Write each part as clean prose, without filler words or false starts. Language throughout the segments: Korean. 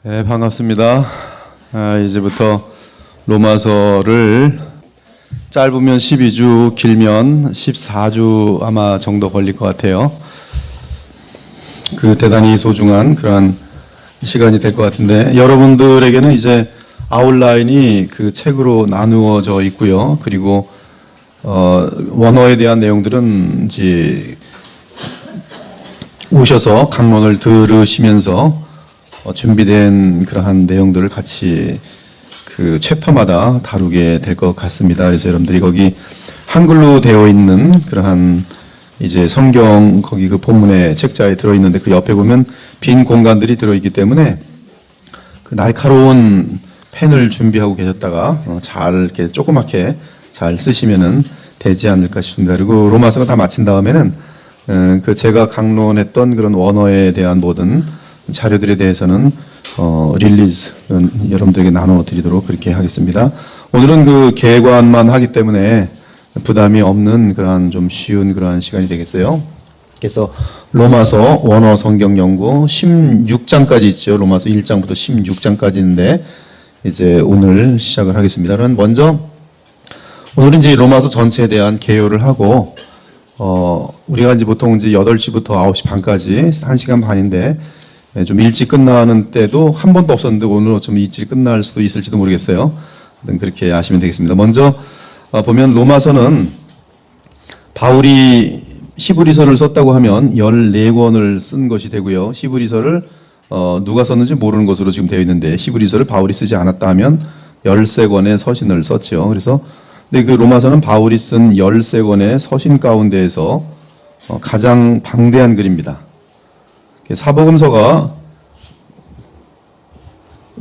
네, 반갑습니다. 이제부터 로마서를 짧으면 12주, 길면 14주 아마 정도 걸릴 것 같아요. 대단히 소중한 그러한 시간이 될 것 같은데, 여러분들에게는 이제 아웃라인이 그 책으로 나누어져 있고요. 그리고 원어에 대한 내용들은 이제 오셔서 강론을 들으시면서 준비된 그러한 내용들을 같이 그 챕터마다 다루게 될 것 같습니다. 그래서 여러분들이 거기 한글로 되어 있는 그러한 이제 성경 거기 그 본문의 책자에 들어있는데 그 옆에 보면 빈 공간들이 들어있기 때문에 그 날카로운 펜을 준비하고 계셨다가 잘 이렇게 조그맣게 잘 쓰시면은 되지 않을까 싶습니다. 그리고 로마서가 다 마친 다음에는 그 제가 강론했던 그런 원어에 대한 모든 자료들에 대해서는 릴리즈 여러분들에게 나눠드리도록 그렇게 하겠습니다. 오늘은 그 개관만 하기 때문에 부담이 없는 그러한 좀 쉬운 그러한 시간이 되겠어요. 그래서 로마서 원어 성경 연구 16장까지 있죠. 로마서 1장부터 16장까지인데 이제 오늘 시작을 하겠습니다. 그럼 먼저 오늘은 이제 로마서 전체에 대한 개요를 하고 우리가 이제 보통 이제 8시부터 9시 반까지 1시간 반인데 좀 일찍 끝나는 때도 한 번도 없었는데 오늘 좀 일찍 끝날 수도 있을지도 모르겠어요. 그렇게 아시면 되겠습니다. 먼저 보면 로마서는 바울이 히브리서를 썼다고 하면 14권을 쓴 것이 되고요. 히브리서를 누가 썼는지 모르는 것으로 지금 되어 있는데 히브리서를 바울이 쓰지 않았다 하면 13권의 서신을 썼죠. 그래서 근데 그 로마서는 바울이 쓴 13권의 서신 가운데에서 가장 방대한 글입니다. 사복음서가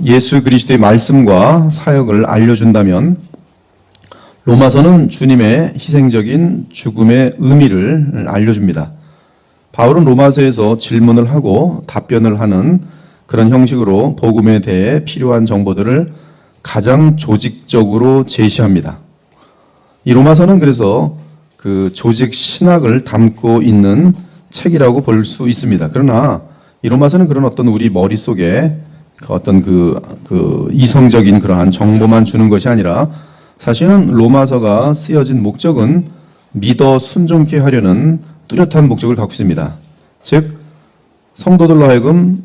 예수 그리스도의 말씀과 사역을 알려준다면 로마서는 주님의 희생적인 죽음의 의미를 알려줍니다. 바울은 로마서에서 질문을 하고 답변을 하는 그런 형식으로 복음에 대해 필요한 정보들을 가장 조직적으로 제시합니다. 이 로마서는 그래서 그 조직 신학을 담고 있는 책이라고 볼 수 있습니다. 그러나 이 로마서는 그런 어떤 우리 머릿속에 어떤 그 이성적인 그러한 정보만 주는 것이 아니라 사실은 로마서가 쓰여진 목적은 믿어 순종케 하려는 뚜렷한 목적을 갖고 있습니다. 즉 성도들로 하여금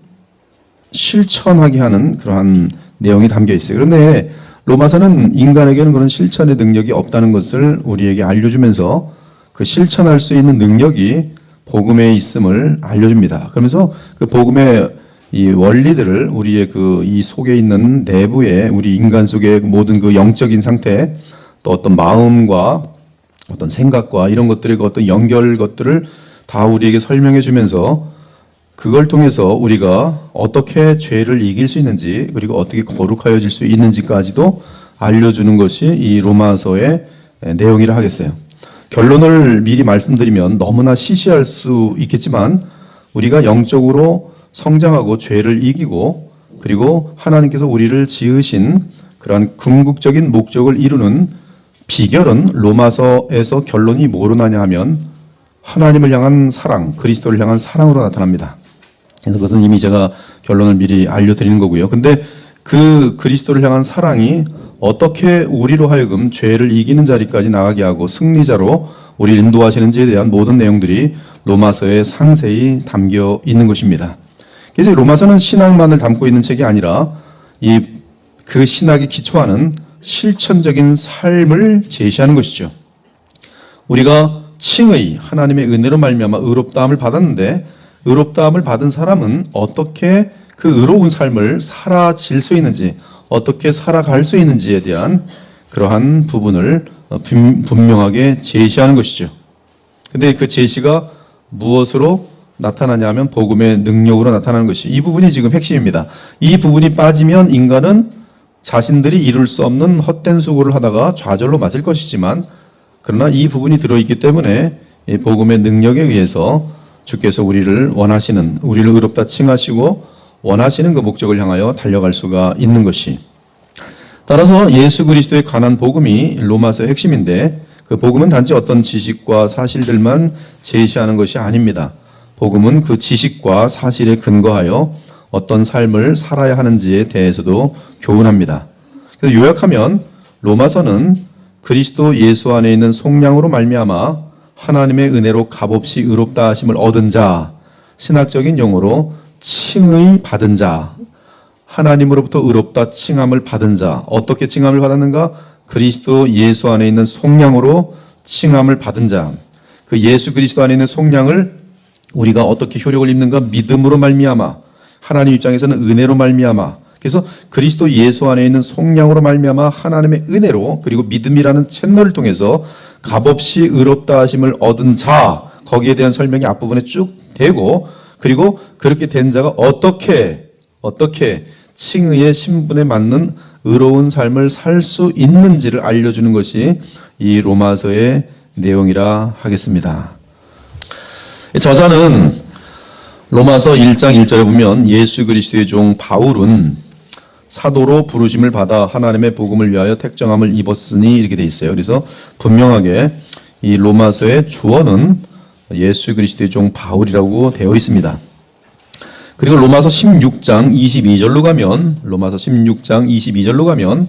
실천하게 하는 그러한 내용이 담겨 있어요. 그런데 로마서는 인간에게는 그런 실천의 능력이 없다는 것을 우리에게 알려주면서 그 실천할 수 있는 능력이 복음에 있음을 알려줍니다. 그러면서 그 복음의 이 원리들을 우리의 이 속에 있는 내부에 우리 인간 속의 모든 그 영적인 상태 또 어떤 마음과 어떤 생각과 이런 것들의 어떤 연결 것들을 다 우리에게 설명해 주면서 그걸 통해서 우리가 어떻게 죄를 이길 수 있는지 그리고 어떻게 거룩하여질 수 있는지까지도 알려주는 것이 이 로마서의 내용이라 하겠어요. 결론을 미리 말씀드리면 너무나 시시할 수 있겠지만 우리가 영적으로 성장하고 죄를 이기고 그리고 하나님께서 우리를 지으신 그러한 궁극적인 목적을 이루는 비결은 로마서에서 결론이 뭐로 나냐 하면 하나님을 향한 사랑, 그리스도를 향한 사랑으로 나타납니다. 그래서 그것은 이미 제가 결론을 미리 알려드리는 거고요. 근데 그 그리스도를 향한 사랑이 어떻게 우리로 하여금 죄를 이기는 자리까지 나가게 하고 승리자로 우리를 인도하시는지에 대한 모든 내용들이 로마서에 상세히 담겨 있는 것입니다. 그래서 로마서는 신학만을 담고 있는 책이 아니라 그 신학에 기초하는 실천적인 삶을 제시하는 것이죠. 우리가 칭의, 하나님의 은혜로 말미암아 의롭다함을 받았는데 의롭다함을 받은 사람은 어떻게 그 의로운 삶을 살아질 수 있는지 어떻게 살아갈 수 있는지에 대한 그러한 부분을 분명하게 제시하는 것이죠. 근데 그 제시가 무엇으로 나타나냐 하면 복음의 능력으로 나타나는 것이 이 부분이 지금 핵심입니다. 이 부분이 빠지면 인간은 자신들이 이룰 수 없는 헛된 수고를 하다가 좌절로 맞을 것이지만 그러나 이 부분이 들어있기 때문에 이 복음의 능력에 의해서 주께서 우리를 의롭다 칭하시고 원하시는 그 목적을 향하여 달려갈 수가 있는 것이 따라서 예수 그리스도에 관한 복음이 로마서의 핵심인데 그 복음은 단지 어떤 지식과 사실들만 제시하는 것이 아닙니다. 복음은 그 지식과 사실에 근거하여 어떤 삶을 살아야 하는지에 대해서도 교훈합니다. 그래서 요약하면 로마서는 그리스도 예수 안에 있는 속량으로 말미암아 하나님의 은혜로 값없이 의롭다 하심을 얻은 자, 신학적인 용어로 칭의 받은 자, 하나님으로부터 의롭다 칭함을 받은 자, 어떻게 칭함을 받았는가? 그리스도 예수 안에 있는 속량으로 칭함을 받은 자, 그 예수 그리스도 안에 있는 속량을 우리가 어떻게 효력을 입는가? 믿음으로 말미암아, 하나님 입장에서는 은혜로 말미암아, 그래서 그리스도 예수 안에 있는 속량으로 말미암아 하나님의 은혜로, 그리고 믿음이라는 채널을 통해서 값없이 의롭다 하심을 얻은 자, 거기에 대한 설명이 앞부분에 쭉 되고, 그리고 그렇게 된 자가 어떻게 칭의의 신분에 맞는 의로운 삶을 살 수 있는지를 알려주는 것이 이 로마서의 내용이라 하겠습니다. 저자는 로마서 1장 1절에 보면 예수 그리스도의 종 바울은 사도로 부르심을 받아 하나님의 복음을 위하여 택정함을 입었으니 이렇게 돼 있어요. 그래서 분명하게 이 로마서의 주어는 예수 그리스도의 종 바울이라고 되어 있습니다. 그리고 로마서 16장 22절로 가면, 로마서 16장 22절로 가면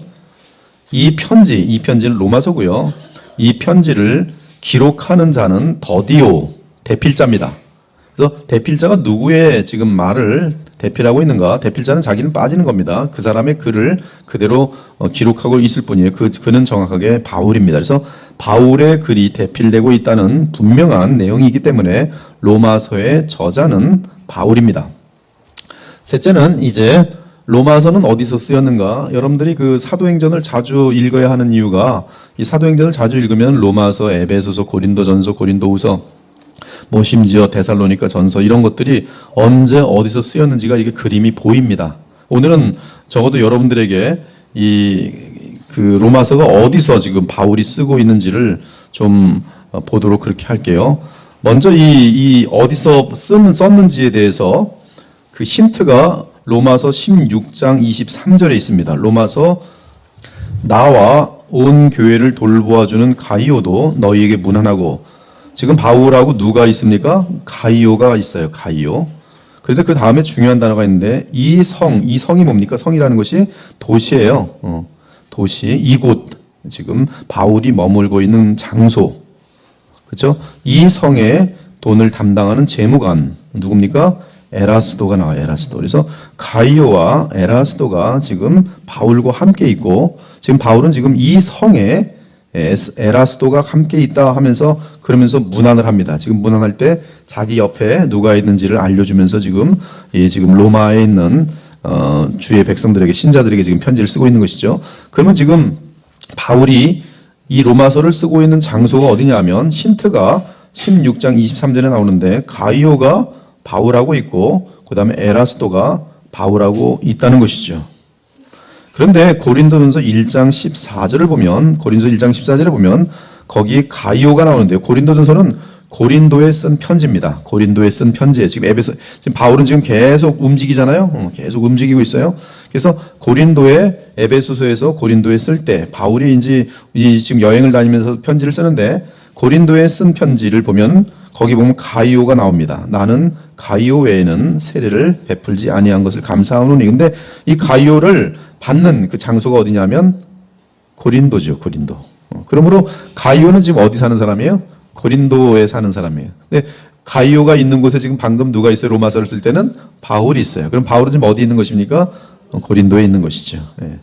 이 편지는 로마서고요. 이 편지를 기록하는 자는 더디오, 대필자입니다. 그래서 대필자가 누구의 지금 말을 대필하고 있는가? 대필자는 자기는 빠지는 겁니다. 그 사람의 글을 그대로 기록하고 있을 뿐이에요. 그는 정확하게 바울입니다. 그래서 바울의 글이 대필되고 있다는 분명한 내용이기 때문에 로마서의 저자는 바울입니다. 셋째는 이제 로마서는 어디서 쓰였는가? 여러분들이 그 사도행전을 자주 읽어야 하는 이유가, 이 사도행전을 자주 읽으면 로마서, 에베소서, 고린도전서, 고린도후서, 뭐 심지어 데살로니가 전서 이런 것들이 언제 어디서 쓰였는지가 이게 그림이 보입니다. 오늘은 적어도 여러분들에게 그 로마서가 어디서 지금 바울이 쓰고 있는지를 좀 보도록 그렇게 할게요. 먼저 이 어디서 썼는지에 대해서 그 힌트가 로마서 16장 23절에 있습니다. 로마서 나와 온 교회를 돌보아주는 가이오도 너희에게 문안하고, 지금 바울하고 누가 있습니까? 가이오가 있어요. 가이오. 그런데 그 다음에 중요한 단어가 있는데 이 성이 뭡니까? 성이라는 것이 도시예요. 도시, 이곳, 지금 바울이 머물고 있는 장소, 그렇죠? 이 성의 돈을 담당하는 재무관 누굽니까? 에라스도가 나와요. 에라스도. 그래서 가이오와 에라스도가 지금 바울과 함께 있고, 지금 바울은 지금 이 성에 에라스도가 함께 있다 하면서 그러면서 문안을 합니다. 지금 문안할 때 자기 옆에 누가 있는지를 알려주면서 지금 로마에 있는 주의 백성들에게, 신자들에게 지금 편지를 쓰고 있는 것이죠. 그러면 지금 바울이 이 로마서를 쓰고 있는 장소가 어디냐면 힌트가 16장 23절에 나오는데 가이오가 바울하고 있고 그 다음에 에라스도가 바울하고 있다는 것이죠. 그런데 고린도전서 1장 14절을 보면, 고린도서 1장 14절에 보면 거기 가이오가 나오는데요. 고린도전서는 고린도에 쓴 편지입니다. 고린도에 쓴 편지에 지금 바울은 지금 계속 움직이잖아요. 계속 움직이고 있어요. 그래서 고린도에, 에베소서에서 고린도에 쓸 때 바울이 이제 지금 여행을 다니면서 편지를 쓰는데 고린도에 쓴 편지를 보면 거기 보면 가이오가 나옵니다. 나는 가이오 외에는 세례를 베풀지 아니한 것을 감사하노니. 근데 이 가이오를 받는 그 장소가 어디냐면 고린도죠. 고린도. 그러므로 가이오는 지금 어디 사는 사람이에요? 고린도에 사는 사람이에요. 근데 가이오가 있는 곳에 지금 방금 누가 있어요? 로마서를 쓸 때는 바울이 있어요. 그럼 바울은 지금 어디 있는 것입니까? 고린도에 있는 것이죠. 예.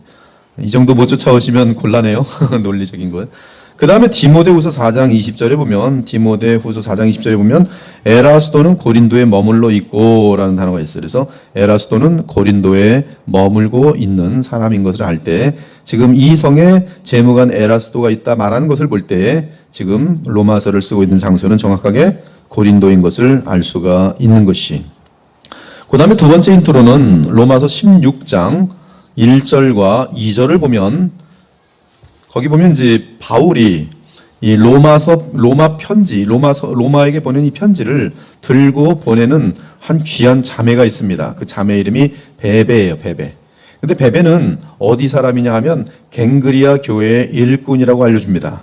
이 정도 못 쫓아오시면 곤란해요. 논리적인 것. 그 다음에 디모데후서 4장 20절에 보면, 디모데후서 4장 20절에 보면 에라스도는 고린도에 머물러 있고 라는 단어가 있어요. 그래서 에라스도는 고린도에 머물고 있는 사람인 것을 알 때, 지금 이 성에 재무관 에라스도가 있다 말하는 것을 볼 때 지금 로마서를 쓰고 있는 장소는 정확하게 고린도인 것을 알 수가 있는 것이. 그 다음에 두 번째 힌트로는 로마서 16장 1절과 2절을 보면, 거기 보면 이제 바울이 이 로마에게 보낸 이 편지를 들고 보내는 한 귀한 자매가 있습니다. 그 자매 이름이 베베예요. 베베. 근데 베베는 어디 사람이냐 하면 갱그리아 교회의 일꾼이라고 알려줍니다.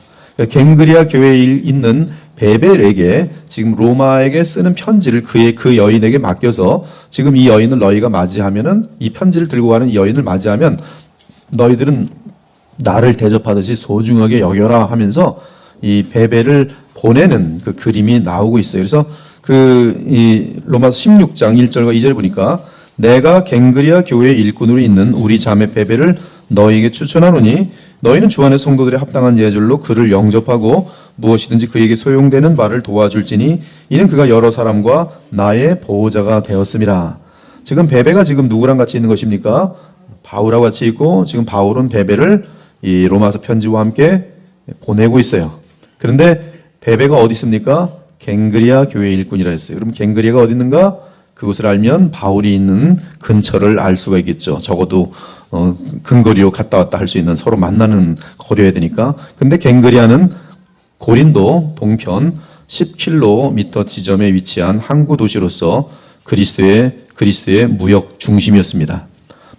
갱그리아 교회에 있는 베벨에게 지금 로마에게 쓰는 편지를 그 여인에게 맡겨서 지금 이 여인을 너희가 맞이하면은 이 편지를 들고 가는 이 여인을 맞이하면 너희들은 나를 대접하듯이 소중하게 여겨라 하면서 이 베벨을 보내는 그 그림이 나오고 있어요. 그래서 이 로마서 16장 1절과 2절에 보니까 내가 갱그리아 교회의 일꾼으로 있는 우리 자매 베벨을 너희에게 추천하노니 너희는 주 안의 성도들의 합당한 예절로 그를 영접하고 무엇이든지 그에게 소용되는 바를 도와줄지니 이는 그가 여러 사람과 나의 보호자가 되었음이라. 지금 베베가 지금 누구랑 같이 있는 것입니까? 바울하고 같이 있고 지금 바울은 베베를 이 로마서 편지와 함께 보내고 있어요. 그런데 베베가 어디 있습니까? 갱그리아 교회 일꾼이라 했어요. 그럼 갱그리아가 어디 있는가? 그곳을 알면 바울이 있는 근처를 알 수가 있겠죠. 적어도 근거리로 갔다 왔다 할 수 있는 서로 만나는 거리여야 되니까. 근데 갱그리아는 고린도 동편 10km 지점에 위치한 항구 도시로서 그리스도의 무역 중심이었습니다.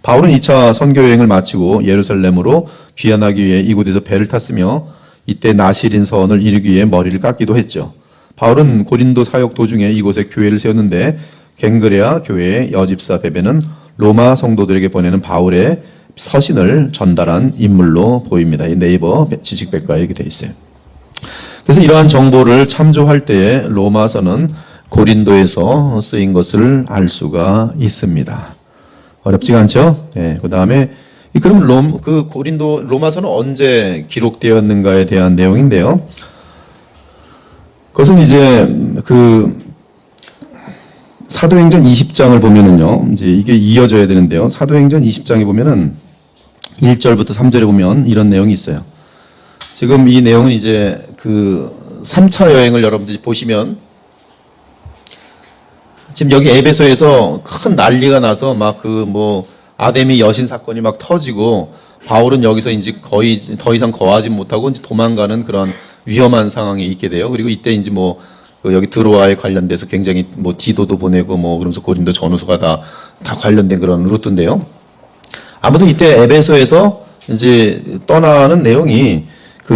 바울은 2차 선교 여행을 마치고 예루살렘으로 귀환하기 위해 이곳에서 배를 탔으며 이때 나시린 서원을 이루기 위해 머리를 깎기도 했죠. 바울은 고린도 사역 도중에 이곳에 교회를 세웠는데 갱그레아 교회의 여집사 베베는 로마 성도들에게 보내는 바울의 서신을 전달한 인물로 보입니다. 이 네이버 지식백과에 이렇게 되어 있어요. 그래서 이러한 정보를 참조할 때에 로마서는 고린도에서 쓰인 것을 알 수가 있습니다. 어렵지가 않죠? 네, 그 다음에 그럼 로마서는 언제 기록되었는가에 대한 내용인데요. 그것은 이제 사도행전 20장을 보면은요, 이제 이게 이어져야 되는데요. 사도행전 20장에 보면은 1절부터 3절에 보면 이런 내용이 있어요. 지금 이 내용은 이제 3차 여행을 여러분들이 보시면 지금 여기 에베소에서 큰 난리가 나서 아데미 여신 사건이 막 터지고 바울은 여기서 이제 거의 더 이상 거하지 못하고 이제 도망가는 그런 위험한 상황에 있게 돼요. 그리고 이때 이제 여기 드로아에 관련돼서 굉장히 디도도 보내고 그러면서 고린도 전후서가 다 관련된 그런 루트인데요. 아무튼 이때 에베소에서 이제 떠나는 내용이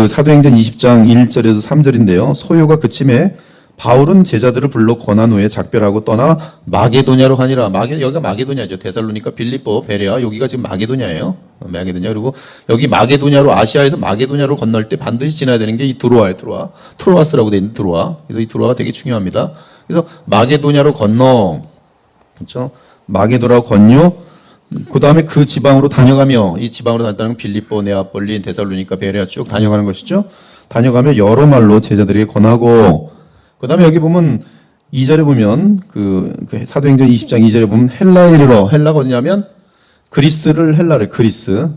사도행전 20장 1절에서 3절인데요. 소요가 그침에 바울은 제자들을 불러 권한 후에 작별하고 떠나 마게도냐로 가니라. 여기가 마게도냐죠. 데살로니가, 빌립보, 베레아, 여기가 지금 마게도냐예요. 마게도냐. 그리고 여기 마게도냐로, 아시아에서 마게도냐로 건널 때 반드시 지나야 되는 게 이 드로아예요. 트로아스라고 되어 있는 드로아. 그래서 이 드로아가 되게 중요합니다. 그래서 마게도냐로 건너, 그렇죠? 마게도라고 건너, 그 다음에 그 지방으로 다녀가며, 이 지방으로 다녔다는 건 빌립보, 네아폴리, 데살로니가, 베레아 쭉 다녀가는 것이죠. 다녀가며 여러 말로 제자들에게 권하고, 그 다음에 여기 보면 2절에 보면 사도행전 20장 2절에 보면 헬라에 이르러, 헬라가 어디냐면 그리스를 헬라래. 그리스.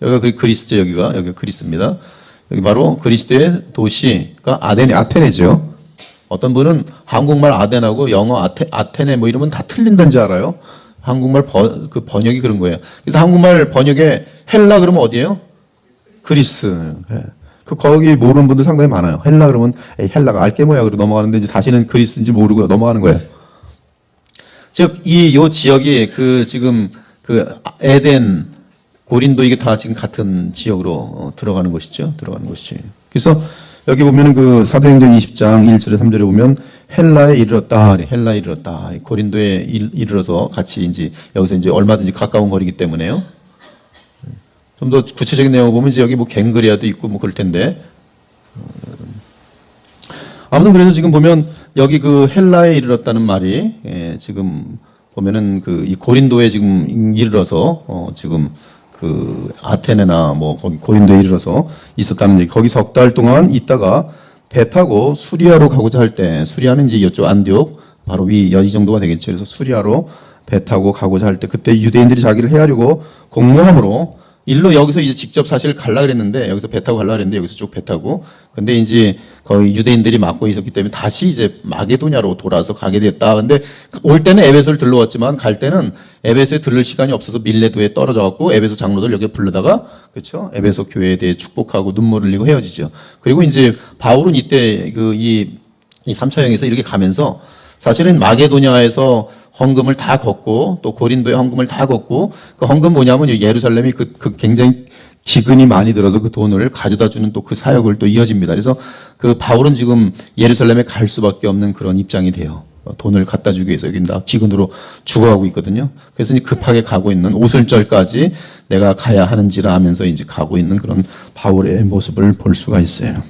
여기가 그리스죠. 여기가 그리스입니다. 여기 바로 그리스의 도시가 아테네죠. 어떤 분은 한국말 아덴하고 영어 아테네 이러면 다 틀린다는 줄 알아요. 한국말 번역이 그런 거예요. 그래서 한국말 번역에 헬라 그러면 어디예요? 그리스. 거기 모르는 분들 상당히 많아요. 헬라 그러면 헬라가 알게 뭐야 그러고 넘어가는데 이제 다시는 그리스인지 모르고 넘어가는 거예요. 즉 요 지역이 지금 에덴, 고린도 이게 다 지금 같은 지역으로 들어가는 것이죠. 그래서 여기 보면은 사도행전 20장 1절에 3절에 보면 헬라에 이르렀다. 고린도에 이르러서 같이 이제 여기서 이제 얼마든지 가까운 거리기 때문에요. 좀 더 구체적인 내용을 보면 이제 여기 갱그리아도 있고 그럴 텐데. 아무튼 그래서 지금 보면 여기 헬라에 이르렀다는 말이 지금 보면은 이 고린도에 지금 이르러서 지금 아테네나 거기 고린도에 이르러서 있었다는 얘기. 거기 석 달 동안 있다가 배 타고 수리아로 가고자 할 때, 수리아는 이제 이쪽 안디옥 바로 이 정도가 되겠죠. 그래서 수리아로 배 타고 가고자 할 때 그때 유대인들이 자기를 해하려고 공모함으로 여기서 이제 직접 사실 갈라 그랬는데, 여기서 배 타고 갈라 그랬는데, 여기서 쭉 배 타고. 근데 이제 거의 유대인들이 막고 있었기 때문에 다시 이제 마게도냐로 돌아서 가게 됐다. 근데 올 때는 에베소를 들러왔지만 갈 때는 에베소에 들를 시간이 없어서 밀레도에 떨어져 갖고 에베소 장로들 여기 불러다가, 그렇죠? 에베소 교회에 대해 축복하고 눈물 흘리고 헤어지죠. 그리고 이제 바울은 이때 이 3차 여행에서 이렇게 가면서 사실은 마게도냐에서 헌금을 다 걷고 또 고린도의 헌금을 다 걷고 그 헌금 뭐냐면 예루살렘이 굉장히 기근이 많이 들어서 그 돈을 가져다 주는 또 그 사역을 또 이어집니다. 그래서 그 바울은 지금 예루살렘에 갈 수밖에 없는 그런 입장이 돼요. 돈을 갖다 주기 위해서 여기 다 기근으로 죽어가고 있거든요. 그래서 이제 급하게 가고 있는 오순절까지 내가 가야 하는지라 하면서 이제 가고 있는 그런 바울의 모습을 볼 수가 있어요.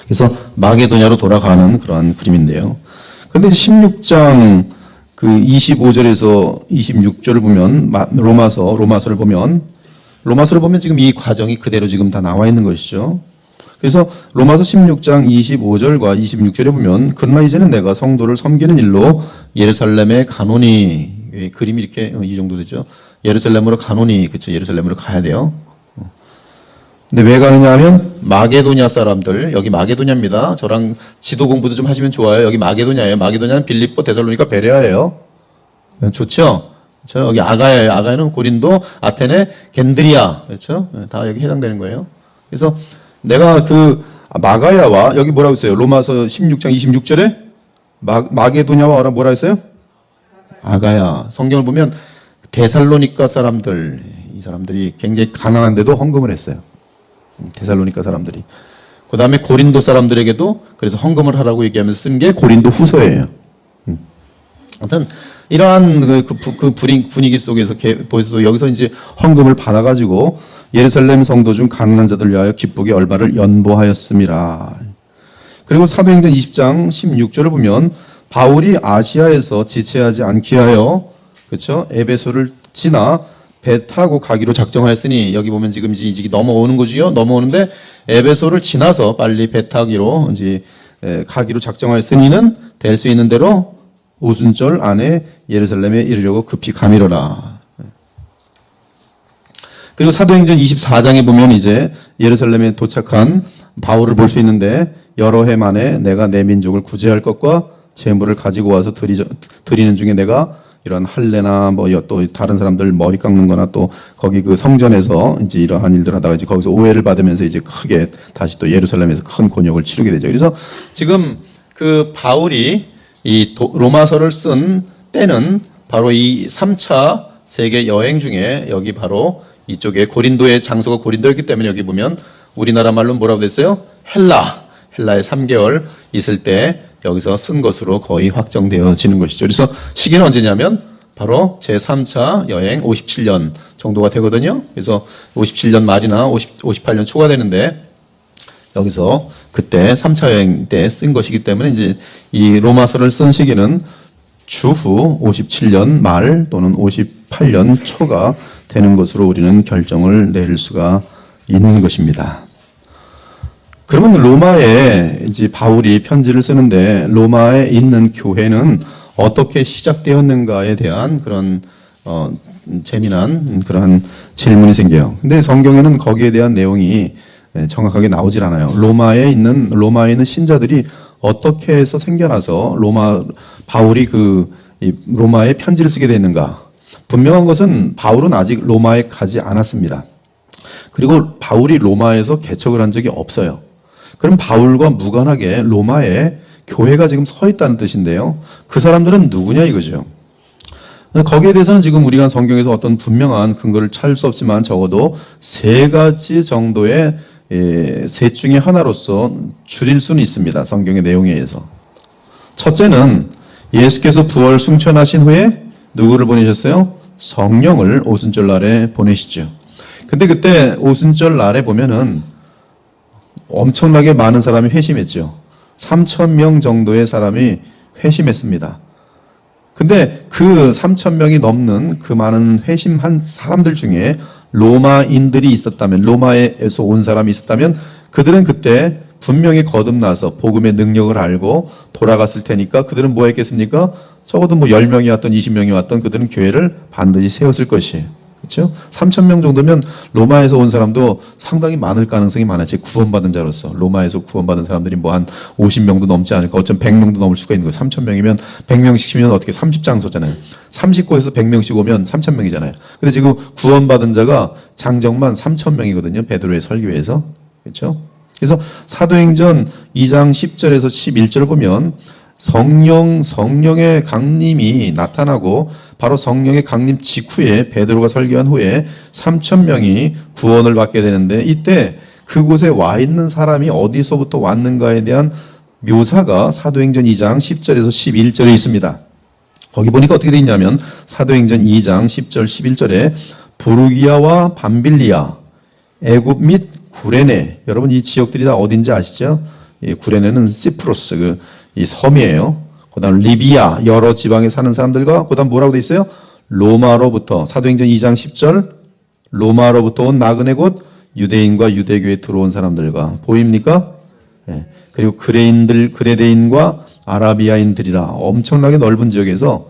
그래서 마게도냐로 돌아가는 그런 그림인데요. 그런데 16장 그 25절에서 26절을 보면 로마서를 보면 지금 이 과정이 그대로 지금 다 나와 있는 것이죠. 그래서 로마서 16장 25절과 26절에 보면 그러나 이제는 내가 성도를 섬기는 일로 예루살렘에 가노니, 그림이 이렇게 이 정도 되죠. 예루살렘으로 가노니, 그렇죠. 예루살렘으로 가야 돼요. 근데 왜 가느냐 하면 마게도냐 사람들, 여기 마게도냐입니다. 저랑 지도 공부도 좀 하시면 좋아요. 여기 마게도냐예요. 마게도냐는 빌립보, 데살로니가, 베레아예요. 좋죠? 그렇죠? 여기 아가야예요. 아가야는 고린도, 아테네, 겐드리아. 그렇죠? 다 여기 해당되는 거예요. 그래서 내가 그 마가야와 여기 뭐라고 했어요? 로마서 16장 26절에 마게도냐와 뭐라 했어요? 아가야. 성경을 보면 데살로니가 사람들, 이 사람들이 굉장히 가난한데도 헌금을 했어요. 데살로니가 사람들이. 그 다음에 고린도 사람들에게도 그래서 헌금을 하라고 얘기하면서 쓴 게 고린도 후서예요. 아무튼 이러한 그 분위기 속에서 보여서 여기서 이제 헌금을 받아가지고 예루살렘 성도 중 가난한 자들 위하여 기쁘게 얼마를 연보하였습니다. 그리고 사도행전 20장 16절을 보면 바울이 아시아에서 지체하지 않게 하여 그렇죠? 에베소를 지나 배 타고 가기로 작정하였으니 여기 보면 지금 이제 넘어오는 거지요. 넘어오는데 에베소를 지나서 빨리 배 타기로 이제 가기로 작정하였으니는 될 수 있는 대로 오순절 안에 예루살렘에 이르려고 급히 가미로라. 그리고 사도행전 24장에 보면 이제 예루살렘에 도착한 바울을 볼 수 있는데 여러 해 만에 내가 내 민족을 구제할 것과 재물을 가지고 와서 드리는 중에 내가 이런 할례나 뭐 또 다른 사람들 머리 깎는 거나 또 거기 그 성전에서 이제 이러한 일들 하다가 이제 거기서 오해를 받으면서 이제 크게 다시 또 예루살렘에서 큰 곤욕을 치르게 되죠. 그래서 지금 그 바울이 이 로마서를 쓴 때는 바로 이 3차 세계 여행 중에 여기 바로 이쪽에 고린도의 장소가 고린도였기 때문에 여기 보면 우리나라 말로 뭐라고 됐어요? 헬라에 3개월 있을 때 여기서 쓴 것으로 거의 확정되어지는 것이죠. 그래서 시기는 언제냐면 바로 제3차 여행 57년 정도가 되거든요. 그래서 57년 말이나 58년 초가 되는데 여기서 그때 3차 여행 때 쓴 것이기 때문에 이제 이 로마서를 쓴 시기는 주후 57년 말 또는 58년 초가 되는 것으로 우리는 결정을 내릴 수가 있는 것입니다. 그러면 로마에 이제 바울이 편지를 쓰는데 로마에 있는 교회는 어떻게 시작되었는가에 대한 그런 재미난 그런 질문이 생겨요. 근데 성경에는 거기에 대한 내용이 정확하게 나오질 않아요. 로마에 있는 신자들이 어떻게 해서 생겨나서 바울이 로마에 편지를 쓰게 됐는가? 분명한 것은 바울은 아직 로마에 가지 않았습니다. 그리고 바울이 로마에서 개척을 한 적이 없어요. 그럼 바울과 무관하게 로마에 교회가 지금 서 있다는 뜻인데요. 그 사람들은 누구냐 이거죠. 거기에 대해서는 지금 우리가 성경에서 어떤 분명한 근거를 찾을 수 없지만 적어도 3가지 정도의 셋 중에 하나로서 줄일 수는 있습니다. 성경의 내용에 의해서. 첫째는 예수께서 부활 승천하신 후에 누구를 보내셨어요? 성령을 오순절 날에 보내시죠. 근데 그때 오순절 날에 보면은 엄청나게 많은 사람이 회심했죠. 3,000명 정도의 사람이 회심했습니다. 근데 그 3,000명이 넘는 그 많은 회심한 사람들 중에 로마인들이 있었다면, 로마에서 온 사람이 있었다면 그들은 그때 분명히 거듭나서 복음의 능력을 알고 돌아갔을 테니까 그들은 뭐 했겠습니까? 적어도 뭐 10명이 왔던 20명이 왔던 그들은 교회를 반드시 세웠을 것이에요. 그렇죠? 3,000명 정도면 로마에서 온 사람도 상당히 많을 가능성이 많아요. 구원받은 자로서 로마에서 구원받은 사람들이 뭐 한 50명도 넘지 않을까, 어쩜 100명도 넘을 수가 있는 거예요. 3,000명이면 100명씩 치면 어떻게 30장소잖아요. 30곳에서 100명씩 오면 3,000명이잖아요. 근데 지금 구원받은 자가 장정만 3,000명이거든요. 베드로의 설교에서. 그렇죠? 그래서 사도행전 2장 10절에서 11절을 보면 성령의 강림이 나타나고 바로 성령의 강림 직후에 베드로가 설교한 후에 3,000명이 구원을 받게 되는데 이때 그곳에 와 있는 사람이 어디서부터 왔는가에 대한 묘사가 사도행전 2장 10절에서 11절에 있습니다. 거기 보니까 어떻게 되어 있냐면 사도행전 2장 10절 11절에 부르기아와 밤빌리아, 애굽 및 구레네, 여러분 이 지역들이 다 어딘지 아시죠? 구레네는 시프로스 이 섬이에요. 그다음 리비아 여러 지방에 사는 사람들과 그다음 뭐라고 돼 있어요? 로마로부터 사도행전 2장 10절 로마로부터 온 나그네 곧 유대인과 유대교에 들어온 사람들과 보입니까? 네. 그리고 그레데인과 아라비아인들이라 엄청나게 넓은 지역에서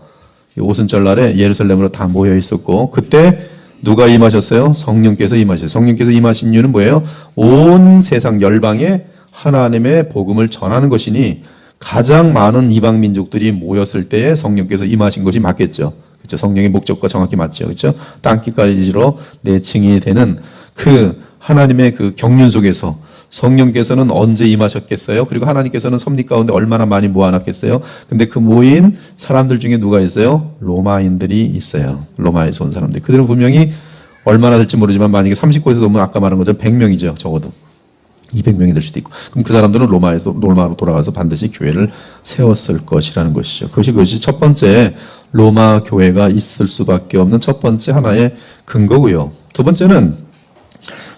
오순절날에 예루살렘으로 다 모여 있었고 그때 누가 임하셨어요? 성령께서 임하셨어요. 성령께서 임하신 이유는 뭐예요? 온 세상 열방에 하나님의 복음을 전하는 것이니 가장 많은 이방 민족들이 모였을 때에 성령께서 임하신 것이 맞겠죠. 그렇죠? 성령의 목적과 정확히 맞죠. 그렇죠? 땅끝까지로 내층이 되는 그 하나님의 그 경륜 속에서 성령께서는 언제 임하셨겠어요? 그리고 하나님께서는 섭리 가운데 얼마나 많이 모아놨겠어요? 근데 그 모인 사람들 중에 누가 있어요? 로마인들이 있어요. 로마에서 온 사람들. 그들은 분명히 얼마나 될지 모르지만 만약에 30곳에서 넘으면 아까 말한 것처럼 100명이죠. 적어도. 200명이 될 수도 있고. 그럼 그 사람들은 로마로 돌아가서 반드시 교회를 세웠을 것이라는 것이죠. 그것이 첫 번째 로마 교회가 있을 수밖에 없는 첫 번째 하나의 근거고요. 두 번째는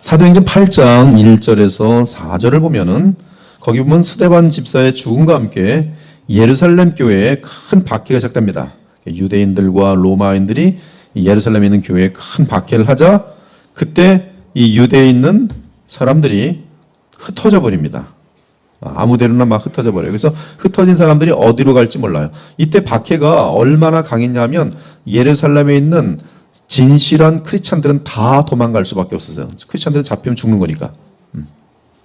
사도행전 8장 1절에서 4절을 보면은 거기 보면 스데반 집사의 죽음과 함께 예루살렘 교회에 큰 박해가 시작됩니다. 유대인들과 로마인들이 예루살렘에 있는 교회에 큰 박해를 하자 그때 이 유대에 있는 사람들이 흩어져 버립니다. 아무데나 막 흩어져 버려요. 그래서 흩어진 사람들이 어디로 갈지 몰라요. 이때 박해가 얼마나 강했냐면 예루살렘에 있는 진실한 크리스찬들은 다 도망갈 수밖에 없었어요. 크리스찬들은 잡히면 죽는 거니까.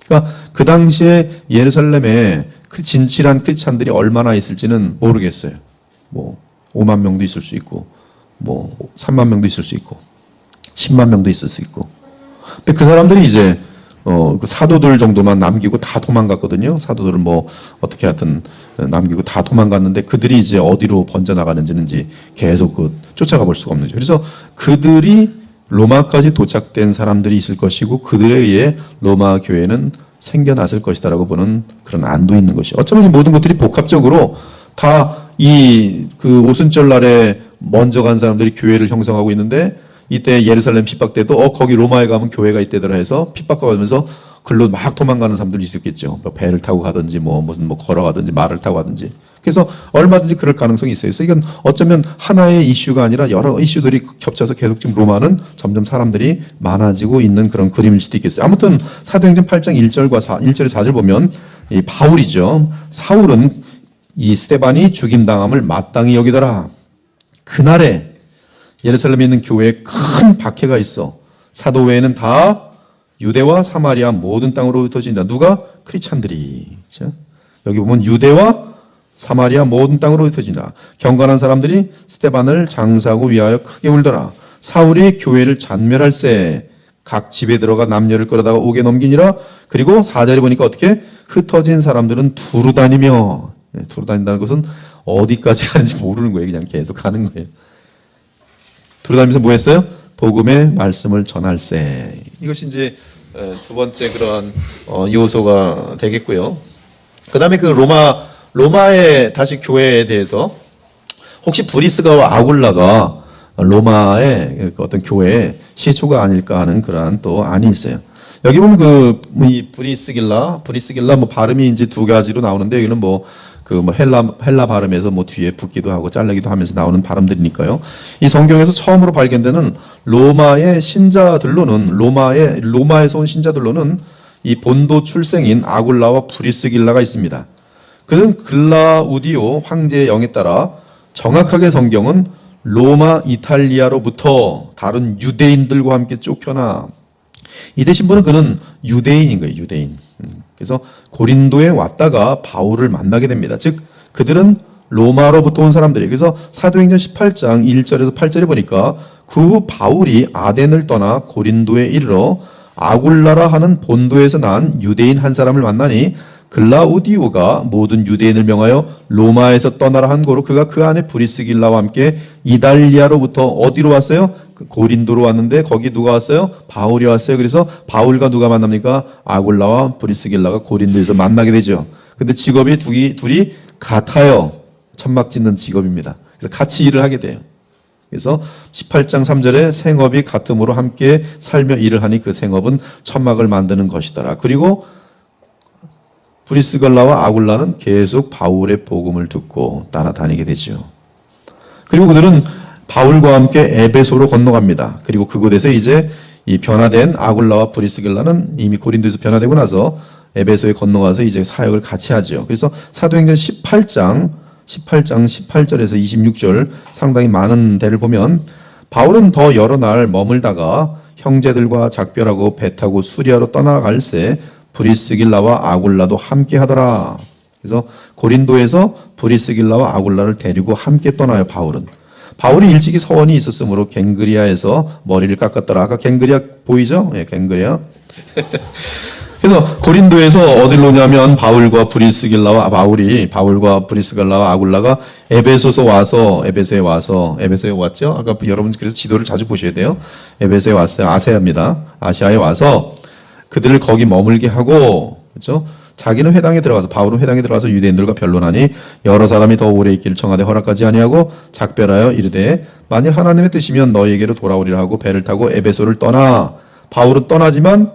그러니까 그 당시에 예루살렘에 진실한 크리스찬들이 얼마나 있을지는 모르겠어요. 뭐 5만 명도 있을 수 있고, 뭐 3만 명도 있을 수 있고, 10만 명도 있을 수 있고. 근데 그 사람들이 이제 그 사도들 정도만 남기고 다 도망갔거든요. 사도들은 뭐 어떻게 하여튼 남기고 다 도망갔는데 그들이 이제 어디로 번져나가는지는 계속 쫓아가 볼 수가 없는 거죠. 그래서 그들이 로마까지 도착된 사람들이 있을 것이고 그들에 의해 로마 교회는 생겨났을 것이다라고 보는 그런 안도 있는 것이. 어쩌면 이 모든 것들이 복합적으로 다 그 오순절 날에 먼저 간 사람들이 교회를 형성하고 있는데 이때 예루살렘 핍박 때도 거기 로마에 가면 교회가 있대더라 해서 핍박받으면서 글로 막 도망가는 사람들이 있었겠죠. 뭐 배를 타고 가든지 무슨 걸어가든지 말을 타고 가든지. 그래서 얼마든지 그럴 가능성이 있어요. 그래서 이건 어쩌면 하나의 이슈가 아니라 여러 이슈들이 겹쳐서 계속 지금 로마는 점점 사람들이 많아지고 있는 그런 그림일 수도 있겠어요. 아무튼 사도행전 8장 1절에 4절 보면 이 바울이죠. 사울은 이 스데반이 죽임당함을 마땅히 여기더라. 그날에 예루살렘에 있는 교회에 큰 박해가 있어. 사도 외에는 다 유대와 사마리아 모든 땅으로 흩어진다. 누가? 크리스찬들이. 그렇죠? 여기 보면 유대와 사마리아 모든 땅으로 흩어진다. 경건한 사람들이 스데반을 장사하고 위하여 크게 울더라. 사울이 교회를 잔멸할세 각 집에 들어가 남녀를 끌어다가 옥에 넘기니라. 그리고 4절에 보니까 어떻게? 흩어진 사람들은 두루 다니며. 두루 다닌다는 것은 어디까지 가는지 모르는 거예요. 그냥 계속 가는 거예요. 두루다니면서 뭐 했어요? 복음의 말씀을 전할세. 이것이 이제 두 번째 그런 요소가 되겠고요. 그 다음에 그 로마의 다시 교회에 대해서 혹시 브리스가와 아굴라가 로마의 어떤 교회의 시초가 아닐까 하는 그러한 또 안이 있어요. 여기 보면 이 브리스길라 뭐 발음이 이제 두 가지로 나오는데 여기는 헬라 발음에서 뒤에 붙기도 하고 잘리기도 하면서 나오는 발음들이니까요. 이 성경에서 처음으로 발견되는 로마의 신자들로는 로마에서 온 신자들로는 이 본도 출생인 아굴라와 브리스길라가 있습니다. 그는 글라우디오 황제의 영에 따라 정확하게 성경은 로마 이탈리아로부터 다른 유대인들과 함께 쫓겨나 이 신분은 그는 유대인인 거예요. 유대인. 그래서 고린도에 왔다가 바울을 만나게 됩니다. 즉 그들은 로마로부터 온 사람들이에요. 그래서 사도행전 18장 1절에서 8절에 보니까 그 후 바울이 아덴을 떠나 고린도에 이르러 아굴라라 하는 본도에서 난 유대인 한 사람을 만나니 글라우디오가 모든 유대인을 명하여 로마에서 떠나라 한 고로 그가 그 안에 브리스길라와 함께 이달리아로부터 어디로 왔어요? 고린도로 왔는데 거기 누가 왔어요? 바울이 왔어요. 그래서 바울과 누가 만납니까? 아굴라와 브리스길라가 고린도에서 만나게 되죠. 근데 직업이 둘이 같아요. 천막 짓는 직업입니다. 그래서 같이 일을 하게 돼요. 그래서 18장 3절에 생업이 같음으로 함께 살며 일을 하니 그 생업은 천막을 만드는 것이더라. 그리고 브리스길라와 아굴라는 계속 바울의 복음을 듣고 따라다니게 되죠. 그리고 그들은 바울과 함께 에베소로 건너갑니다. 그리고 그곳에서 이제 이 변화된 아굴라와 브리스길라는 이미 고린도에서 변화되고 나서 에베소에 건너가서 이제 사역을 같이 하죠. 그래서 사도행전 18장 18절에서 26절 상당히 많은 데를 보면 바울은 더 여러 날 머물다가 형제들과 작별하고 배 타고 수리아로 떠나갈새 브리스길라와 아굴라도 함께 하더라. 그래서 고린도에서 브리스길라와 아굴라를 데리고 함께 떠나요. 바울이 일찍이 서원이 있었으므로 갱그리아에서 머리를 깎았더라. 아까 갱그리아 보이죠? 예, 갱그리아. 그래서 고린도에서 어디로 오냐면 바울과 브리스길라와 아굴라가 에베소에 왔죠. 아까 여러분 그래서 지도를 자주 보셔야 돼요. 에베소에 왔어요. 아시아에 와서 그들을 거기 머물게 하고, 그렇죠? 자기는 회당에 들어가서 바울은 회당에 들어가서 유대인들과 변론하니 여러 사람이 더 오래 있기를 청하되 허락하지 아니하고 작별하여 이르되 만일 하나님의 뜻이면 너희에게로 돌아오리라 하고 배를 타고 에베소를 떠나. 바울은 떠나지만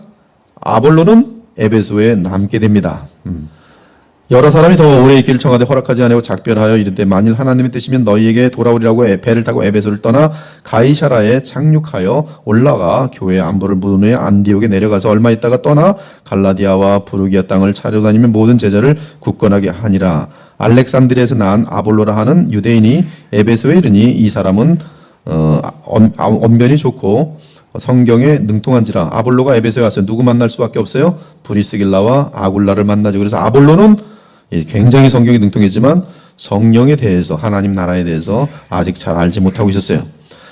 아볼로는 에베소에 남게 됩니다. 여러 사람이 더 오래 있기를 청하되 허락하지 아니하고 작별하여 이르되 만일 하나님의 뜻이면 너희에게 돌아오리라고 배를 타고 에베소를 떠나 가이사라에 착륙하여 올라가 교회의 안부를 묻은 후에 안디옥에 내려가서 얼마 있다가 떠나 갈라디아와 부르기아 땅을 차려다니며 모든 제자를 굳건하게 하니라. 알렉산드리아에서 난 아볼로라 하는 유대인이 에베소에 이르니 이 사람은 언변이 좋고 성경에 능통한지라. 아볼로가 에베소에 왔어요. 누구 만날 수밖에 없어요? 브리스길라와 아굴라를 만나죠. 그래서 아볼로는 굉장히 성경에 능통했지만 성령에 대해서, 하나님 나라에 대해서 아직 잘 알지 못하고 있었어요.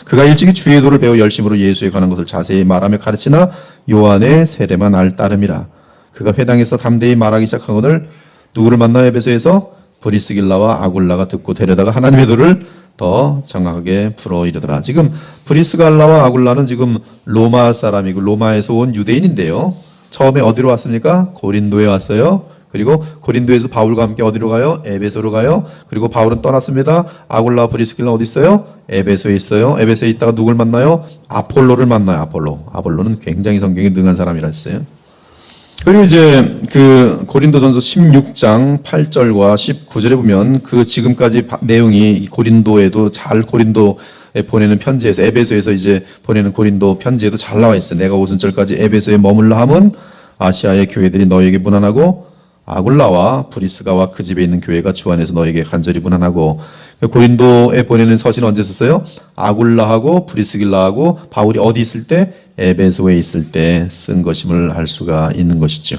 그가 일찍이 주의 도를 배워 열심으로 예수에 관한 것을 자세히 말하며 가르치나 요한의 세례만 알 따름이라. 그가 회당에서 담대히 말하기 시작하거늘 누구를 만나 에베소에서 브리스길라와 아굴라가 듣고 데려다가 하나님의 도를 더 정확하게 풀어 이르더라. 지금 브리스길라와 아굴라는 지금 로마 사람이고 로마에서 온 유대인인데요. 처음에 어디로 왔습니까? 고린도에 왔어요. 그리고 고린도에서 바울과 함께 어디로 가요? 에베소로 가요. 그리고 바울은 떠났습니다. 아굴라 브리스길라 어디 있어요? 에베소에 있어요. 에베소에 있다가 누굴 만나요? 아폴로를 만나요. 아폴로는 굉장히 성경에 능한 사람이라 했어요. 그리고 이제 그 고린도전서 16장 8절과 19절에 보면 그 지금까지 내용이 고린도에 보내는 편지에서 에베소에서 이제 보내는 고린도 편지에도 잘 나와 있어요. 내가 오순절까지 에베소에 머물러 함은 아시아의 교회들이 너희에게 문안하고 아굴라와 브리스가와 그 집에 있는 교회가 주 안에서 너에게 간절히 문안하고. 고린도에 보내는 서신은 언제 썼어요? 아굴라하고 브리스길라하고 바울이 어디 있을 때? 에베소에 있을 때 쓴 것임을 알 수가 있는 것이죠.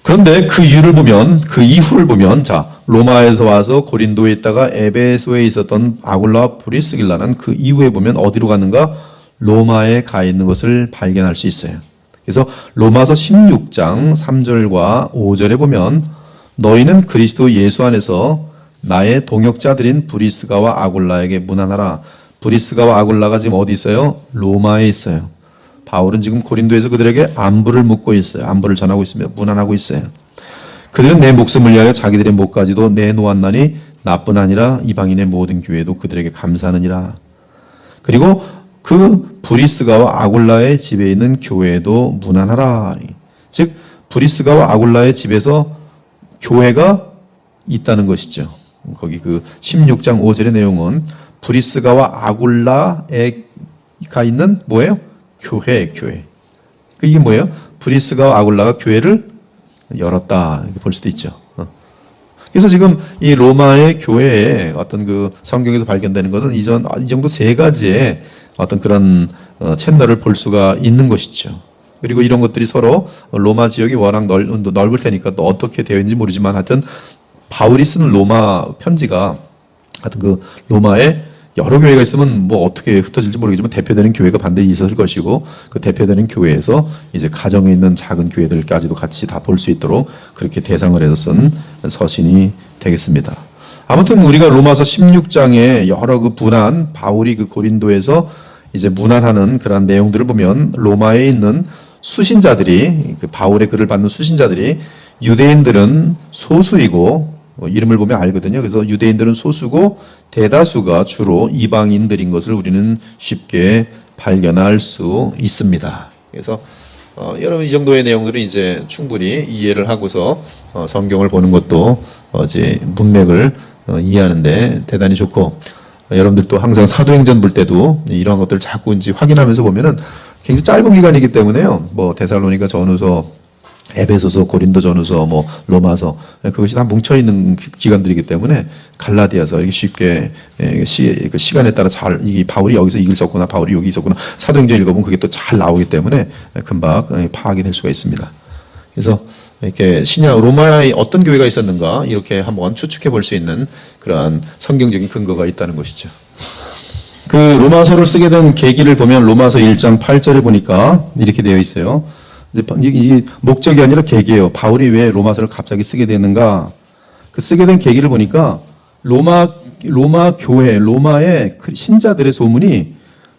그런데 그 이후를 보면 자, 로마에서 와서 고린도에 있다가 에베소에 있었던 아굴라와 브리스길라는 그 이후에 보면 어디로 갔는가? 로마에 가 있는 것을 발견할 수 있어요. 그래서 로마서 16장 3절과 5절에 보면 너희는 그리스도 예수 안에서 나의 동역자들인 브리스가와 아굴라에게 문안하라. 브리스가와 아굴라가 지금 어디 있어요? 로마에 있어요. 바울은 지금 고린도에서 그들에게 안부를 묻고 있어요. 안부를 전하고 있으며 문안하고 있어요. 그들은 내 목숨을 위하여 자기들의 목까지도 내놓았나니 나뿐 아니라 이방인의 모든 교회도 그들에게 감사하느니라. 그리고 그 브리스가와 아굴라의 집에 있는 교회도 문안하라. 즉 브리스가와 아굴라의 집에서 교회가 있다는 것이죠. 거기 그 16장 5절의 내용은 브리스가와 아굴라가 있는 뭐예요? 교회. 이게 뭐예요? 브리스가와 아굴라가 교회를 열었다 이렇게 볼 수도 있죠. 그래서 지금 이 로마의 교회에 어떤 그 성경에서 발견되는 것은 이 정도 세 가지의 어떤 그런 채널을 볼 수가 있는 것이죠. 그리고 이런 것들이 서로 로마 지역이 워낙 넓을 테니까 또 어떻게 되어 있는지 모르지만 하여튼 바울이 쓰는 로마 편지가 하여튼 그 로마의 여러 교회가 있으면 뭐 어떻게 흩어질지 모르겠지만 대표되는 교회가 반드시 있었을 것이고 그 대표되는 교회에서 이제 가정에 있는 작은 교회들까지도 같이 다 볼 수 있도록 그렇게 대상을 해서 쓴 서신이 되겠습니다. 아무튼 우리가 로마서 16장에 여러 그 분한 바울이 그 고린도에서 이제 문안하는 그런 내용들을 보면 로마에 있는 수신자들이 그 바울의 글을 받는 수신자들이 유대인들은 소수이고 이름을 보면 알거든요. 그래서 유대인들은 소수고 대다수가 주로 이방인들인 것을 우리는 쉽게 발견할 수 있습니다. 그래서 여러분 이 정도의 내용들은 이제 충분히 이해를 하고서 성경을 보는 것도 이제 문맥을 이해하는데 대단히 좋고 여러분들도 항상 사도행전 볼 때도 이러한 것들을 자꾸 이제 확인하면서 보면은 굉장히 짧은 기간이기 때문에요. 뭐 데살로니가 전후서 에베소서, 고린도전후서, 뭐 로마서 그것이 다 뭉쳐 있는 기간들이기 때문에 갈라디아서 이렇게 쉽게 그 시간에 따라 잘 이 바울이 여기서 이글 썼구나, 바울이 여기 있었구나 사도행전 읽어보면 그게 또 잘 나오기 때문에 금방 파악이 될 수가 있습니다. 그래서 이렇게 신약 로마에 어떤 교회가 있었는가 이렇게 한번 추측해 볼 수 있는 그러한 성경적인 근거가 있다는 것이죠. 그 로마서를 쓰게 된 계기를 보면 로마서 1장 8절에 보니까 이렇게 되어 있어요. 이 목적이 아니라 계기예요. 바울이 왜 로마서를 갑자기 쓰게 되는가? 그 쓰게 된 계기를 보니까 로마 교회, 로마의 신자들의 소문이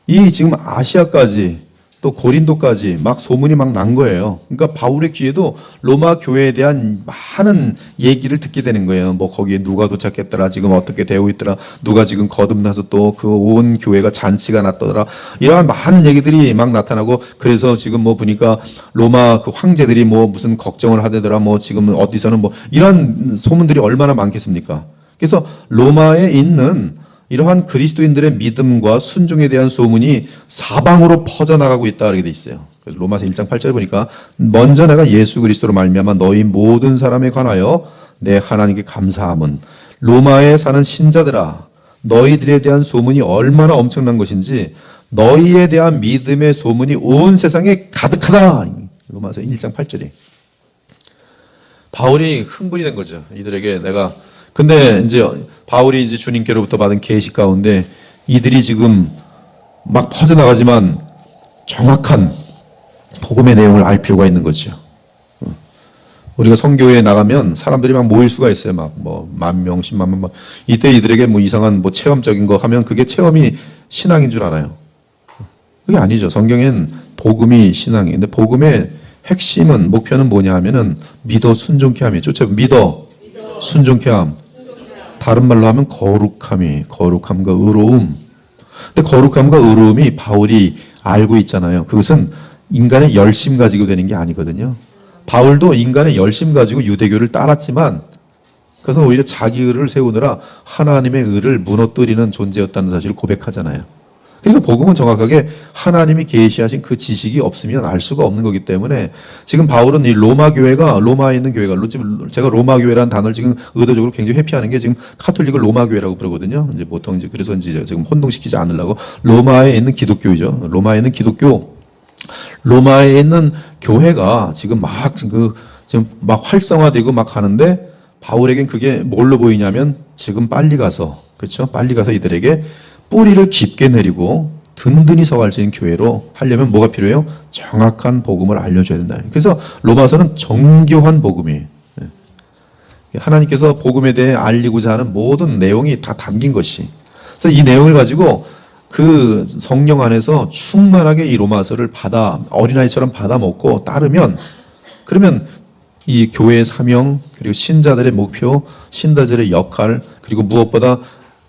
이 지금 아시아까지 또 고린도까지 막 소문이 막 난 거예요. 그러니까 바울의 귀에도 로마 교회에 대한 많은 얘기를 듣게 되는 거예요. 뭐 거기에 누가 도착했더라, 지금 어떻게 되고 있더라, 누가 지금 거듭나서 또 그 온 교회가 잔치가 났더라. 이러한 많은 얘기들이 막 나타나고 그래서 지금 뭐 보니까 로마 그 황제들이 뭐 무슨 걱정을 하대더라, 뭐 지금 어디서는 뭐 이런 소문들이 얼마나 많겠습니까? 그래서 로마에 있는 이러한 그리스도인들의 믿음과 순종에 대한 소문이 사방으로 퍼져나가고 있다 이렇게 돼 있어요. 로마서 1장 8절에 보니까 먼저 내가 예수 그리스도로 말미암아 너희 모든 사람에 관하여 내 하나님께 감사함은 로마에 사는 신자들아 너희들에 대한 소문이 얼마나 엄청난 것인지 너희에 대한 믿음의 소문이 온 세상에 가득하다. 로마서 1장 8절이 바울이 흥분이 된 거죠. 이들에게 내가 근데 이제 바울이 이제 주님께로부터 받은 계시 가운데 이들이 지금 막 퍼져나가지만 정확한 복음의 내용을 알 필요가 있는 거죠. 우리가 선교회에 나가면 사람들이 막 모일 수가 있어요. 막 뭐 10,000명, 100,000명 막 이때 이들에게 뭐 이상한 뭐 체험적인 거 하면 그게 체험이 신앙인 줄 알아요. 그게 아니죠. 성경엔 복음이 신앙이에요. 근데 복음의 핵심은 목표는 뭐냐 하면은 믿어 순종케 함이에요. 믿어 순종케 함. 다른 말로 하면 거룩함과 의로움. 근데 거룩함과 의로움이 바울이 알고 있잖아요. 그것은 인간의 열심 가지고 되는 게 아니거든요. 바울도 인간의 열심 가지고 유대교를 따랐지만 그것은 오히려 자기 의를 세우느라 하나님의 의를 무너뜨리는 존재였다는 사실을 고백하잖아요. 그러니까 복음은 정확하게 하나님이 계시하신 그 지식이 없으면 알 수가 없는 거기 때문에 지금 바울은 이 로마 교회가 로마에 있는 교회가 제가 로마 교회라는 단어를 지금 의도적으로 굉장히 회피하는 게 지금 카톨릭을 로마 교회라고 부르거든요. 이제 보통 이제 그래서 이제 지금 혼동시키지 않으려고 로마에 있는 기독교이죠. 로마에 있는 기독교, 로마에 있는 교회가 지금 지금 막 활성화되고 막 하는데 바울에겐 그게 뭘로 보이냐면 지금 빨리 가서 그렇죠? 빨리 가서 이들에게 뿌리를 깊게 내리고 든든히 서갈 수 있는 교회로 하려면 뭐가 필요해요? 정확한 복음을 알려줘야 된다. 그래서 로마서는 정교한 복음이에요. 하나님께서 복음에 대해 알리고자 하는 모든 내용이 다 담긴 것이. 그래서 이 내용을 가지고 그 성령 안에서 충만하게 이 로마서를 어린아이처럼 받아 먹고 따르면 그러면 이 교회의 사명 그리고 신자들의 목표, 신자들의 역할 그리고 무엇보다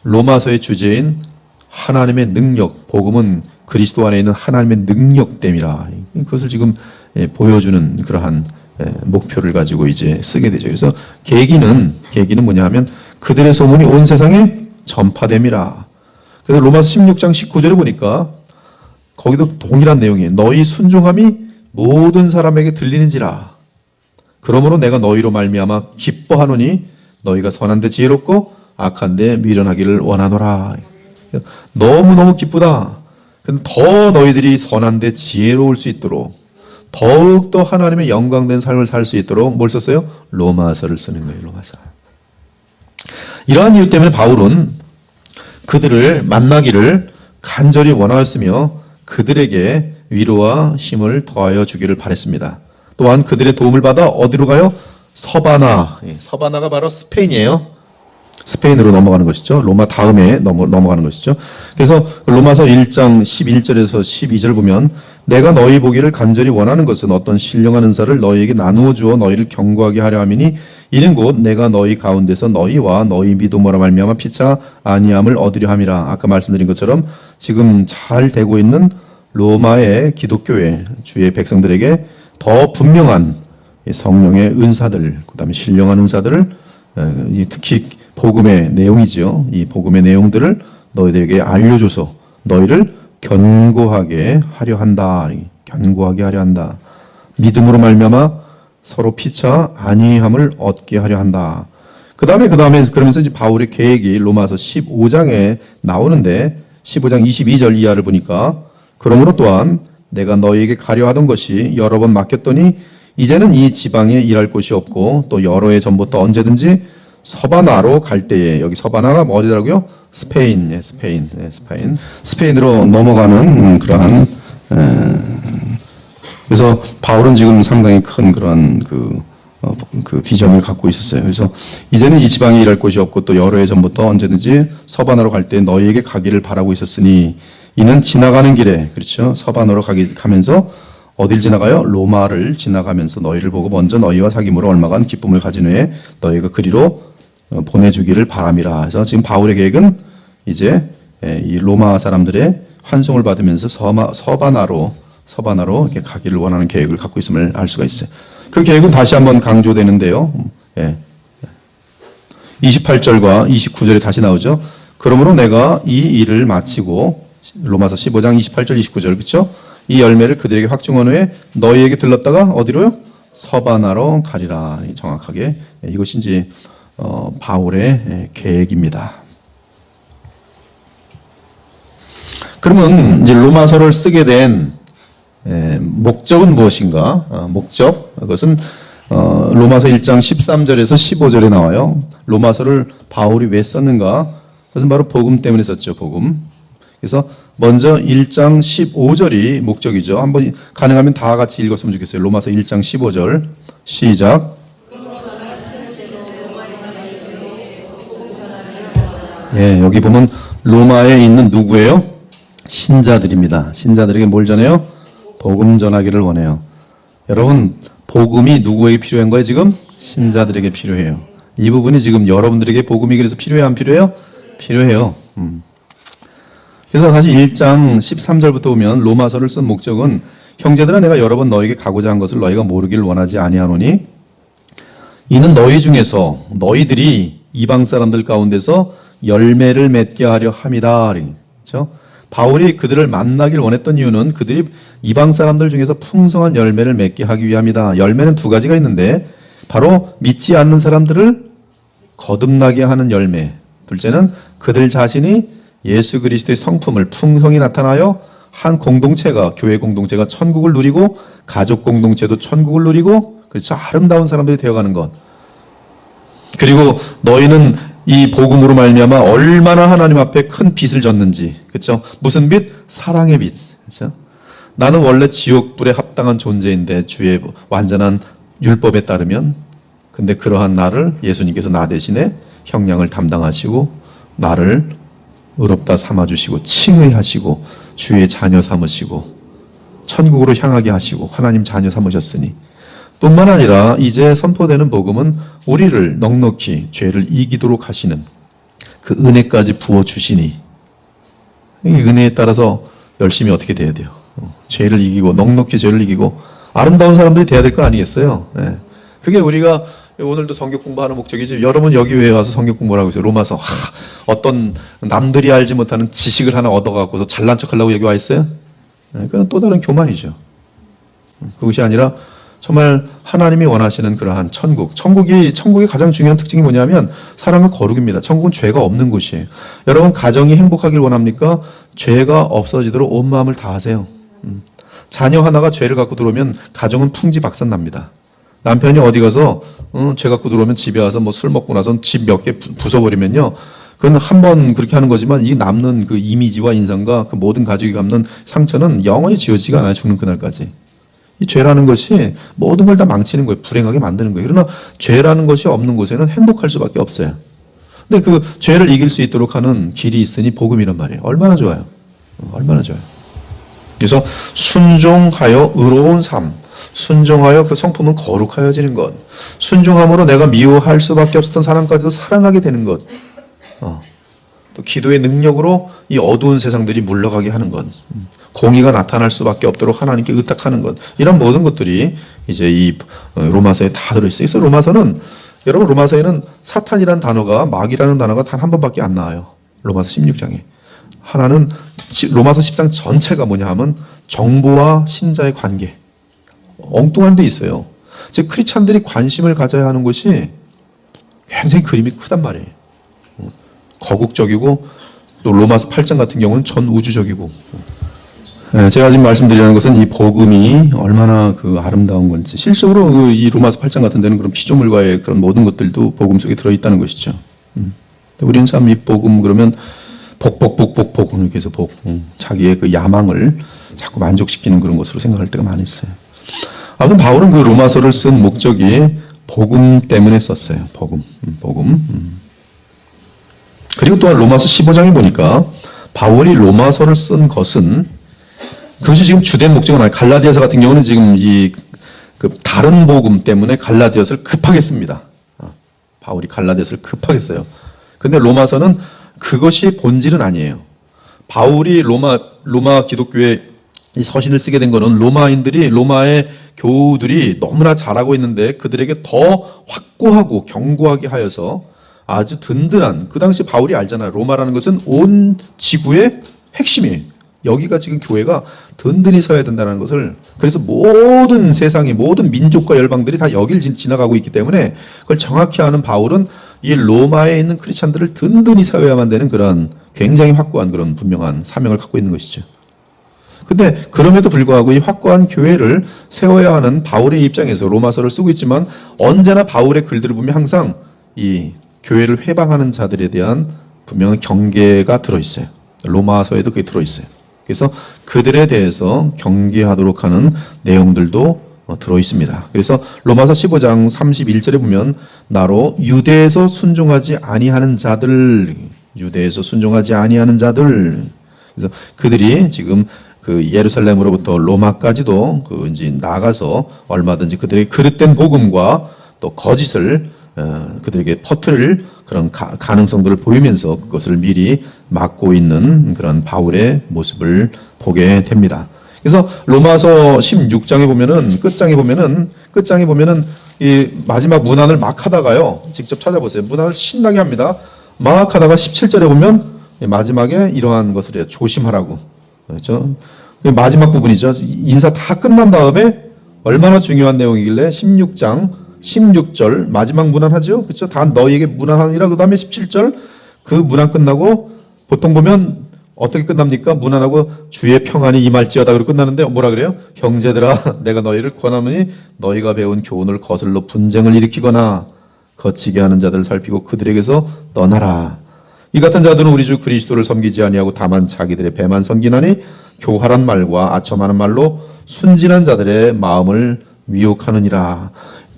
로마서의 주제인 하나님의 능력, 복음은 그리스도 안에 있는 하나님의 능력됨이라. 그것을 지금 보여주는 그러한 목표를 가지고 이제 쓰게 되죠. 그래서 계기는 뭐냐 하면 그들의 소문이 온 세상에 전파됨이라. 그래서 로마서 16장 19절에 보니까 거기도 동일한 내용이에요. 너희 순종함이 모든 사람에게 들리는지라. 그러므로 내가 너희로 말미암아 기뻐하노니 너희가 선한데 지혜롭고 악한데 미련하기를 원하노라. 너무너무 기쁘다. 근데 더 너희들이 선한데 지혜로울 수 있도록 더욱더 하나님의 영광된 삶을 살 수 있도록 뭘 썼어요? 로마서를 쓰는 거예요. 로마서. 이러한 이유 때문에 바울은 그들을 만나기를 간절히 원하였으며 그들에게 위로와 힘을 더하여 주기를 바랬습니다. 또한 그들의 도움을 받아 어디로 가요? 서바나. 서바나가 바로 스페인이에요. 스페인으로 넘어가는 것이죠. 로마 다음에 넘어가는 것이죠. 그래서 로마서 1장 11절에서 12절 보면 내가 너희 보기를 간절히 원하는 것은 어떤 신령한 은사를 너희에게 나누어 주어 너희를 견고하게 하려 함이니 이는 곧 내가 너희 가운데서 너희와 너희 믿음으로 말미암아 피차 아니함을 얻으려 함이라. 아까 말씀드린 것처럼 지금 잘 되고 있는 로마의 기독교회 주의 백성들에게 더 분명한 성령의 은사들, 그다음에 신령한 은사들을 특히 복음의 내용이지요. 이 복음의 내용들을 너희들에게 알려줘서 너희를 견고하게 하려 한다. 견고하게 하려 한다. 믿음으로 말미암아 서로 피차 아니함을 얻게 하려 한다. 그 다음에 그러면서 이제 바울의 계획이 로마서 15장에 나오는데 15장 22절 이하를 보니까 그러므로 또한 내가 너희에게 가려 하던 것이 여러 번 맡겼더니 이제는 이 지방에 일할 곳이 없고 또 여러 해 전부터 언제든지 서바나로 갈 때에 여기 서바나가 어디더라고요? 스페인. 스페인으로 넘어가는 그러한 그래서 바울은 지금 상당히 큰 그러한 그 비전을 갖고 있었어요. 그래서 이제는 이 지방에 일할 곳이 없고 또 여러 해 전부터 언제든지 서바나로 갈 때 너희에게 가기를 바라고 있었으니 이는 지나가는 길에 그렇죠. 서바나로 가면서 어딜 지나가요? 로마를 지나가면서 너희를 보고 먼저 너희와 사귐으로 얼마간 기쁨을 가진 후에 너희가 그리로 보내주기를 바람이라. 그래서 지금 바울의 계획은 이제 이 로마 사람들의 환송을 받으면서 서바나로 이렇게 가기를 원하는 계획을 갖고 있음을 알 수가 있어요. 그 계획은 다시 한번 강조되는데요. 28절과 29절에 다시 나오죠. 그러므로 내가 이 일을 마치고 로마서 15장 28절 29절 그렇죠? 이 열매를 그들에게 확증한 후에 너희에게 들렀다가 어디로요? 서바나로 가리라. 정확하게 이것이 이제 바울의 계획입니다. 그러면 이제 로마서를 쓰게 된 목적은 무엇인가? 목적 그것은 로마서 1장 13절에서 15절에 나와요. 로마서를 바울이 왜 썼는가? 그것은 바로 복음 때문에 썼죠. 복음. 그래서 먼저 1장 15절이 목적이죠. 한번 가능하면 다 같이 읽었으면 좋겠어요. 로마서 1장 15절 시작. 여기 보면 로마에 있는 누구예요? 신자들입니다. 신자들에게 뭘 전해요? 복음 전하기를 원해요. 여러분, 복음이 누구에게 필요한 거예요, 지금? 신자들에게 필요해요. 이 부분이 지금 여러분들에게 복음이 그래서 필요해요, 안 필요해요? 필요해요. 그래서 사실 1장 13절부터 보면 로마서를 쓴 목적은 형제들아 내가 여러 번 너에게 가고자 한 것을 너희가 모르기를 원하지 아니하노니 이는 너희 중에서 너희들이 이방 사람들 가운데서 열매를 맺게 하려 함이다. 그렇죠? 바울이 그들을 만나길 원했던 이유는 그들이 이방 사람들 중에서 풍성한 열매를 맺게 하기 위함이다. 열매는 두 가지가 있는데 바로 믿지 않는 사람들을 거듭나게 하는 열매. 둘째는 그들 자신이 예수 그리스도의 성품을 풍성히 나타나여 한 공동체가 교회 공동체가 천국을 누리고 가족 공동체도 천국을 누리고 그렇죠. 아름다운 사람들이 되어가는 것. 그리고 너희는 이 복음으로 말미암아 얼마나 하나님 앞에 큰 빚을 졌는지 그렇죠. 무슨 빚? 사랑의 빚. 그렇죠. 나는 원래 지옥불에 합당한 존재인데 주의 완전한 율법에 따르면 근데 그러한 나를 예수님께서 나 대신에 형량을 담당하시고 나를 의롭다 삼아주시고 칭의하시고 주의 자녀 삼으시고 천국으로 향하게 하시고 하나님 자녀 삼으셨으니 뿐만 아니라 이제 선포되는 복음은 우리를 넉넉히 죄를 이기도록 하시는 그 은혜까지 부어주시니 이 은혜에 따라서 열심히 어떻게 돼야 돼요? 죄를 이기고 넉넉히 죄를 이기고 아름다운 사람들이 돼야 될 거 아니겠어요? 네. 그게 우리가 오늘도 성경 공부하는 목적이지. 여러분 여기 왜 와서 성경 공부를 하고 있어요? 로마서 어떤 남들이 알지 못하는 지식을 하나 얻어갖고서 잘난 척하려고 여기 와 있어요? 그건 또 다른 교만이죠. 그것이 아니라 정말 하나님이 원하시는 그러한 천국의 가장 중요한 특징이 뭐냐면 사랑과 거룩입니다. 천국은 죄가 없는 곳이에요. 여러분 가정이 행복하길 원합니까? 죄가 없어지도록 온 마음을 다하세요. 자녀 하나가 죄를 갖고 들어오면 가정은 풍지박산납니다. 남편이 어디 가서 죄 갖고 들어오면 집에 와서 뭐 술 먹고 나서 집 몇 개 부숴버리면요 그건 한 번 그렇게 하는 거지만 이 남는 그 이미지와 인상과 그 모든 가족이 갚는 상처는 영원히 지워지지가 않아요. 죽는 그날까지. 이 죄라는 것이 모든 걸 다 망치는 거예요. 불행하게 만드는 거예요. 그러나 죄라는 것이 없는 곳에는 행복할 수밖에 없어요. 근데 그 죄를 이길 수 있도록 하는 길이 있으니 복음이란 말이에요. 얼마나 좋아요. 얼마나 좋아요. 그래서 순종하여 의로운 삶, 순종하여 그 성품은 거룩하여지는 것, 순종함으로 내가 미워할 수밖에 없었던 사람까지도 사랑하게 되는 것, 또 기도의 능력으로 이 어두운 세상들이 물러가게 하는 것, 공의가 나타날 수밖에 없도록 하나님께 의탁하는 것, 이런 모든 것들이 이제 이 로마서에 다 들어있어요. 그래서 로마서는, 여러분 로마서에는 사탄이라는 단어가, 마귀라는 단어가 단 한 번밖에 안 나와요. 로마서 16장에. 하나는 로마서 10장 전체가 뭐냐 하면 정부와 신자의 관계, 엉뚱한 데 있어요. 즉 크리스찬들이 관심을 가져야 하는 것이 굉장히 그림이 크단 말이에요. 거국적이고 또 로마서 8장 같은 경우는 전 우주적이고. 제가 지금 말씀드리는 것은 이 복음이 얼마나 그 아름다운 건지, 실적으로 이 로마서 8장 같은 데는 그런 피조물과의 그런 모든 것들도 복음 속에 들어있다는 것이죠. 우리는 참 이 복음 그러면 복 이렇게 해서 자기의 그 야망을 자꾸 만족시키는 그런 것으로 생각할 때가 많이 있어요. 아무튼 바울은 그 로마서를 쓴 목적이 복음 때문에 썼어요. 복음. 그리고 또한 로마서 15장에 보니까 바울이 로마서를 쓴 것은 그것이 지금 주된 목적은 아니에요. 갈라디아서 같은 경우는 지금 그 다른 복음 때문에 갈라디아서를 급하게 씁니다. 바울이 갈라디아서를 급하게 써요. 근데 로마서는 그것이 본질은 아니에요. 바울이 로마 기독교에 이 서신을 쓰게 된 거는 로마의 교우들이 너무나 잘하고 있는데 그들에게 더 확고하고 견고하게 하여서 아주 든든한, 그 당시 바울이 알잖아요. 로마라는 것은 온 지구의 핵심이에요. 여기가 지금 교회가 든든히 서야 된다는 것을, 그래서 모든 세상의 모든 민족과 열방들이 다 여길 지나가고 있기 때문에 그걸 정확히 아는 바울은 이 로마에 있는 크리스찬들을 든든히 세워야만 되는 그런 굉장히 확고한 그런 분명한 사명을 갖고 있는 것이죠. 근데 그럼에도 불구하고 이 확고한 교회를 세워야 하는 바울의 입장에서 로마서를 쓰고 있지만 언제나 바울의 글들을 보면 항상 이 교회를 회방하는 자들에 대한 분명한 경계가 들어있어요. 로마서에도 그게 들어있어요. 그래서 그들에 대해서 경계하도록 하는 내용들도 들어있습니다. 그래서 로마서 15장 31절에 보면 나로 유대에서 순종하지 아니하는 자들, 그래서 그들이 지금 그 예루살렘으로부터 로마까지도 그 이제 나가서 얼마든지 그들의 그릇된 복음과 또 거짓을 그들에게 퍼뜨릴 그런 가능성들을 보이면서 그것을 미리 막고 있는 그런 바울의 모습을 보게 됩니다. 그래서 로마서 16장에 보면은 끝장에 보면은 이 마지막 문안을 막 하다가요. 직접 찾아보세요. 문안을 신나게 합니다. 막 하다가 17절에 보면 마지막에 이러한 것을 해요. 조심하라고. 그렇죠? 마지막 부분이죠. 인사 다 끝난 다음에 얼마나 중요한 내용이길래 16장 16절 마지막 문안하죠. 그렇죠? 다 너희에게 문안하니라. 그다음에 17절 그 문안 끝나고 보통 보면 어떻게 끝납니까? 문안하고 주의 평안이 임할지어다 그러고 끝나는데 뭐라 그래요? 형제들아 내가 너희를 권하노니 너희가 배운 교훈을 거슬러 분쟁을 일으키거나 거치게 하는 자들을 살피고 그들에게서 떠나라. 이 같은 자들은 우리 주 그리스도를 섬기지 아니하고 다만 자기들의 배만 섬기나니 교활한 말과 아첨하는 말로 순진한 자들의 마음을 미혹하느니라.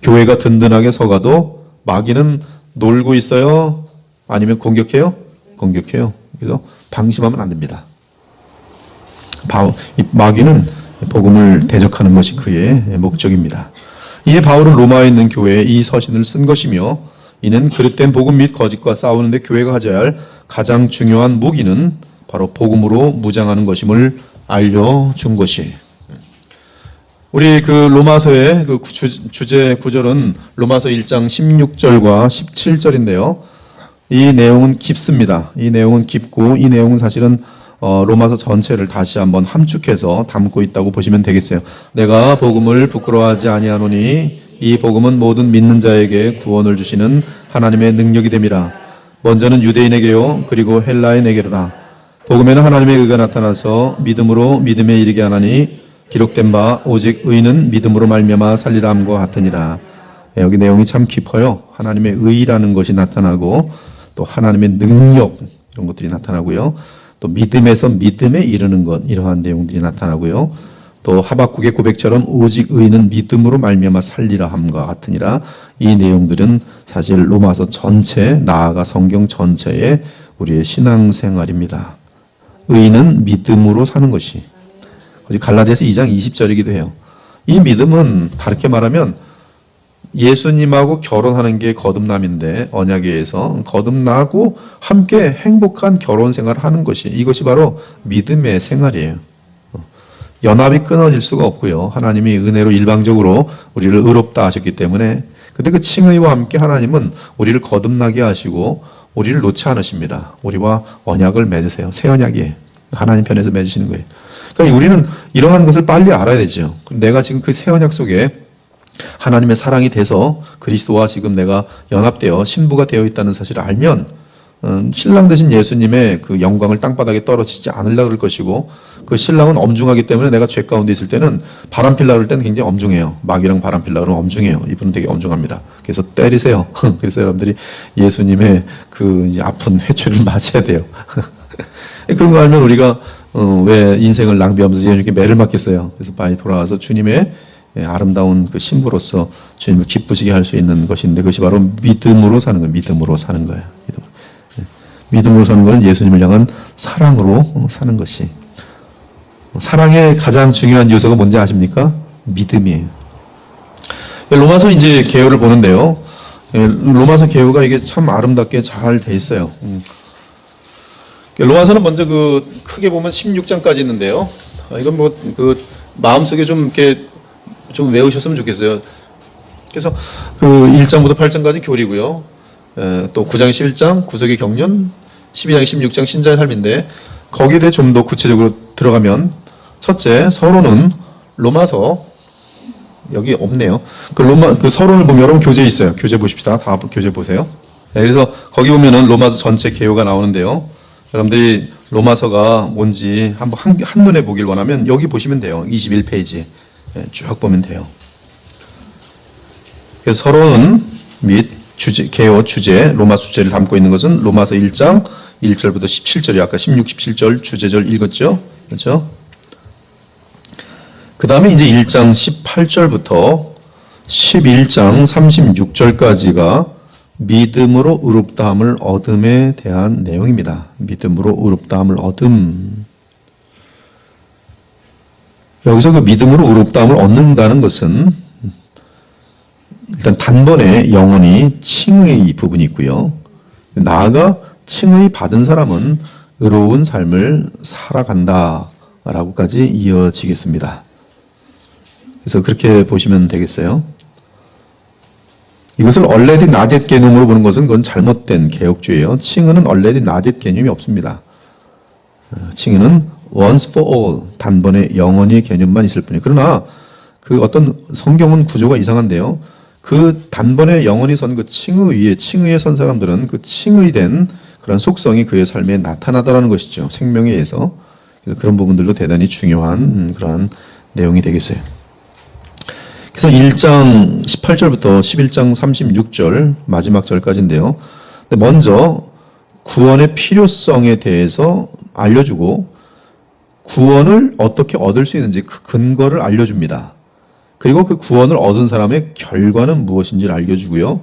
교회가 든든하게 서가도 마귀는 놀고 있어요? 아니면 공격해요? 공격해요. 그래서 방심하면 안 됩니다. 마귀는 복음을 대적하는 것이 그의 목적입니다. 이에 바울은 로마에 있는 교회에 이 서신을 쓴 것이며 이는 그릇된 복음 및 거짓과 싸우는데 교회가 가져야 할 가장 중요한 무기는 바로 복음으로 무장하는 것임을 알려준 것이에요. 우리 그 로마서의 그 주제 구절은 로마서 1장 16절과 17절인데요. 이 내용은 깊습니다. 이 내용은 깊고 이 내용은 사실은 로마서 전체를 다시 한번 함축해서 담고 있다고 보시면 되겠어요. 내가 복음을 부끄러워하지 아니하노니 이 복음은 모든 믿는 자에게 구원을 주시는 하나님의 능력이 됨이라. 먼저는 유대인에게요 그리고 헬라인에게로라. 복음에는 하나님의 의가 나타나서 믿음으로 믿음에 이르게 하나니 기록된 바 오직 의는 믿음으로 말미암아 살리라 함과 같으니라. 여기 내용이 참 깊어요. 하나님의 의라는 것이 나타나고 또 하나님의 능력 이런 것들이 나타나고요. 또 믿음에서 믿음에 이르는 것 이러한 내용들이 나타나고요. 또 하박국의 고백처럼 오직 의인은 믿음으로 말미암아 살리라 함과 같으니라. 이 내용들은 사실 로마서 전체 나아가 성경 전체의 우리의 신앙생활입니다. 의인은 믿음으로 사는 것이 갈라디아서 2장 20절이기도 해요. 이 믿음은 다르게 말하면 예수님하고 결혼하는 게 거듭남인데 언약에 의해서 거듭나고 함께 행복한 결혼 생활을 하는 것이 이것이 바로 믿음의 생활이에요. 연합이 끊어질 수가 없고요. 하나님이 은혜로 일방적으로 우리를 의롭다 하셨기 때문에 근데 그 칭의와 함께 하나님은 우리를 거듭나게 하시고 우리를 놓지 않으십니다. 우리와 언약을 맺으세요. 새 언약이에요. 하나님 편에서 맺으시는 거예요. 그러니까 우리는 이러한 것을 빨리 알아야 되죠. 내가 지금 그 새 언약 속에 하나님의 사랑이 돼서 그리스도와 지금 내가 연합되어 신부가 되어 있다는 사실을 알면 신랑 되신 예수님의 그 영광을 땅바닥에 떨어지지 않으려고 그럴 것이고 그 신랑은 엄중하기 때문에 내가 죄 가운데 있을 때는 바람 필라 그럴 때는 굉장히 엄중해요. 마귀랑 바람 필라 그러면 엄중해요. 이분은 되게 엄중합니다. 그래서 때리세요. 그래서 여러분들이 예수님의 그 이제 아픈 회초리를 맞아야 돼요. 그런 거 알면 우리가 왜 인생을 낭비하면서 예수님께 매를 맞겠어요. 그래서 빨리 돌아와서 주님의 아름다운 그 신부로서 주님을 기쁘시게 할 수 있는 것인데 그것이 바로 믿음으로 사는 거예요. 믿음으로 사는 거예요. 믿음으로 사는 것은 예수님을 향한 사랑으로 사는 것이. 사랑의 가장 중요한 요소가 뭔지 아십니까? 믿음이에요. 로마서 이제 개요를 보는데요. 로마서 개요가 이게 참 아름답게 잘 돼 있어요. 로마서는 먼저 그 크게 보면 16장까지 있는데요. 이건 뭐 그 마음속에 좀 이렇게 좀 외우셨으면 좋겠어요. 그래서 그 1장부터 8장까지 교리고요. 또 9장 11장 구속의 경륜, 12장 16장 신자의 삶인데 거기에 대해 좀 더 구체적으로 들어가면 첫째 서론은 로마서 여기 없네요. 그 서론을 보면 여러분 교재 있어요. 교재 보십시다. 다 교재 보세요. 그래서 거기 보면은 로마서 전체 개요가 나오는데요. 여러분들이 로마서가 뭔지 한번 한눈에 보길 원하면 여기 보시면 돼요. 21페이지 쭉 보면 돼요. 그래서 서론 및 주제, 개요 주제, 로마 주제를 담고 있는 것은 로마서 1장 1절부터 17절이 아까 16, 17절 주제절 읽었죠? 그렇죠? 그 다음에 이제 1장 18절부터 11장 36절까지가 믿음으로 의롭다함을 얻음에 대한 내용입니다. 믿음으로 의롭다함을 얻음. 여기서 그 믿음으로 의롭다함을 얻는다는 것은 일단 단번에 영원히 칭의 부분이 있고요. 나아가 칭의 받은 사람은 의로운 삶을 살아간다라고까지 이어지겠습니다. 그래서 그렇게 보시면 되겠어요. 이것을 already not yet 개념으로 보는 것은 그건 잘못된 개혁주의예요. 칭의는 already not yet 개념이 없습니다. 칭의는 once for all, 단번에 영원히 개념만 있을 뿐이에요. 그러나 그 어떤 성경은 구조가 이상한데요. 그 단번에 영원히 선 그 칭의에 선 사람들은 그 칭의된 그런 속성이 그의 삶에 나타나더라는 것이죠. 생명에 의해서. 그래서 그런 부분들도 대단히 중요한 그러한 내용이 되겠어요. 그래서 1장 18절부터 11장 36절 마지막 절까지인데요. 근데 먼저 구원의 필요성에 대해서 알려주고 구원을 어떻게 얻을 수 있는지 그 근거를 알려줍니다. 그리고 그 구원을 얻은 사람의 결과는 무엇인지를 알려주고요.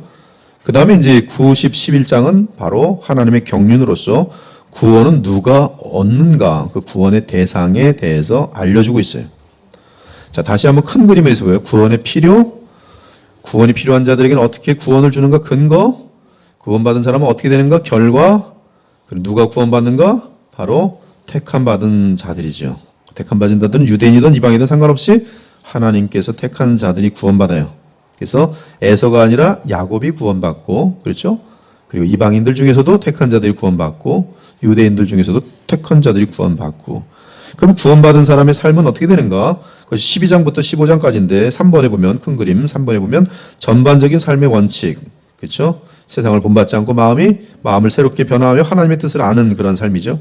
그 다음에 이제 9, 10, 11장은 바로 하나님의 경륜으로서 구원은 누가 얻는가, 그 구원의 대상에 대해서 알려주고 있어요. 자, 다시 한번 큰 그림에서 보여요. 구원이 필요한 자들에게는 어떻게 구원을 주는가, 근거, 구원받은 사람은 어떻게 되는가, 결과, 그리고 누가 구원받는가, 바로 택함 받은 자들이죠. 택함 받은 자들은 유대인이든 이방이든 상관없이 하나님께서 택한 자들이 구원받아요. 그래서 에서가 아니라 야곱이 구원받고, 그렇죠? 그리고 이방인들 중에서도 택한 자들이 구원받고, 유대인들 중에서도 택한 자들이 구원받고. 그럼 구원받은 사람의 삶은 어떻게 되는가? 그것이 12장부터 15장까지인데 3번에 보면 큰 그림 3번에 보면 전반적인 삶의 원칙, 그렇죠? 세상을 본받지 않고 마음을 새롭게 변화하며 하나님의 뜻을 아는 그런 삶이죠.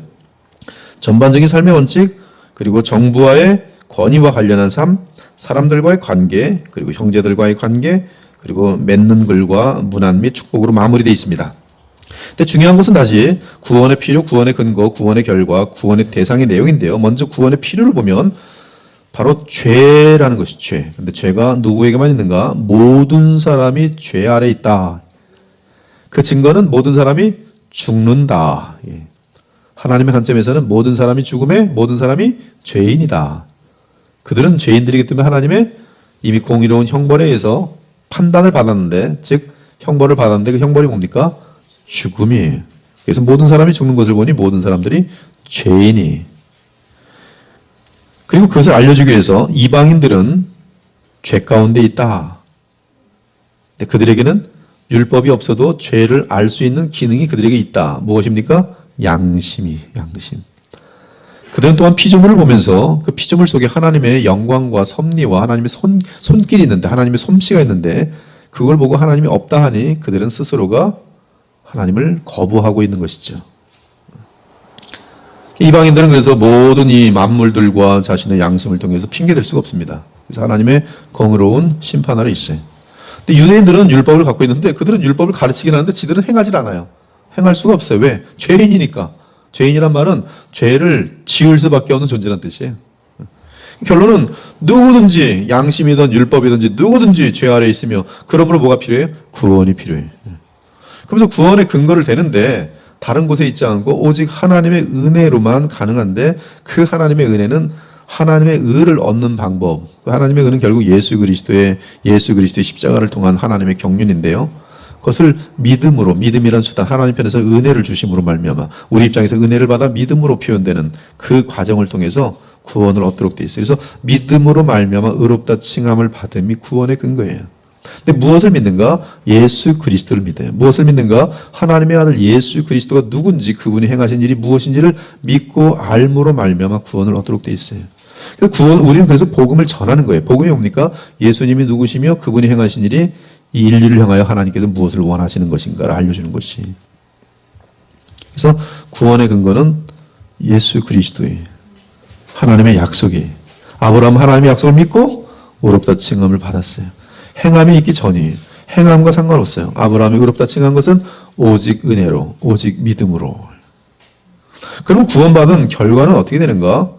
전반적인 삶의 원칙, 그리고 정부와의 권위와 관련한 삶, 사람들과의 관계, 그리고 형제들과의 관계, 그리고 맺는 글과 문안 및 축복으로 마무리되어 있습니다. 근데 중요한 것은 다시 구원의 필요, 구원의 근거, 구원의 결과, 구원의 대상의 내용인데요. 먼저 구원의 필요를 보면 바로 죄라는 것이 죄. 근데 죄가 누구에게만 있는가? 모든 사람이 죄 아래 있다. 그 증거는 모든 사람이 죽는다. 하나님의 관점에서는 모든 사람이 죽음에 모든 사람이 죄인이다. 그들은 죄인들이기 때문에 하나님의 이미 공의로운 형벌에 의해서 판단을 받았는데, 즉 형벌을 받았는데 그 형벌이 뭡니까? 죽음이에요. 그래서 모든 사람이 죽는 것을 보니 모든 사람들이 죄인이. 그리고 그것을 알려주기 위해서 이방인들은 죄 가운데 있다. 근데 그들에게는 율법이 없어도 죄를 알 수 있는 기능이 그들에게 있다. 무엇입니까? 양심. 그들은 또한 피조물을 보면서 그 피조물 속에 하나님의 영광과 섭리와 하나님의 손길이 있는데, 하나님의 솜씨가 있는데, 그걸 보고 하나님이 없다 하니 그들은 스스로가 하나님을 거부하고 있는 것이죠. 이방인들은 그래서 모든 이 만물들과 자신의 양심을 통해서 핑계댈 수가 없습니다. 그래서 하나님의 공의로운 심판 아래 있어요. 근데 유대인들은 율법을 갖고 있는데 그들은 율법을 가르치긴 하는데 지들은 행하지 않아요. 행할 수가 없어요. 왜? 죄인이니까. 죄인이란 말은 죄를 지을 수밖에 없는 존재란 뜻이에요. 결론은 누구든지 양심이든 율법이든지 누구든지 죄 아래 있으며, 그러므로 뭐가 필요해요? 구원이 필요해요. 그래서 구원의 근거를 대는데 다른 곳에 있지 않고 오직 하나님의 은혜로만 가능한데, 그 하나님의 은혜는 하나님의 의를 얻는 방법. 그 하나님의 의는 결국 예수 그리스도의 십자가를 통한 하나님의 경륜인데요. 그것을 믿음으로, 믿음이란 수단, 하나님 편에서 은혜를 주심으로 말미암아 우리 입장에서 은혜를 받아 믿음으로 표현되는 그 과정을 통해서 구원을 얻도록 돼 있어요. 그래서 믿음으로 말미암아 의롭다 칭함을 받음이 구원의 근거예요. 근데 무엇을 믿는가? 예수 그리스도를 믿어요. 무엇을 믿는가? 하나님의 아들 예수 그리스도가 누군지, 그분이 행하신 일이 무엇인지를 믿고 알므로 말미암아 구원을 얻도록 돼 있어요. 우리는 그래서 복음을 전하는 거예요. 복음이 뭡니까? 예수님이 누구시며 그분이 행하신 일이 이 인류를 향하여 하나님께서 무엇을 원하시는 것인가를 알려주는 것이. 그래서 구원의 근거는 예수 그리스도예요. 하나님의 약속이. 아브라함은 하나님의 약속을 믿고 의롭다 칭함을 받았어요. 행함이 있기 전이, 행함과 상관없어요. 아브라함이 의롭다 칭한 것은 오직 은혜로, 오직 믿음으로. 그럼 구원받은 결과는 어떻게 되는가?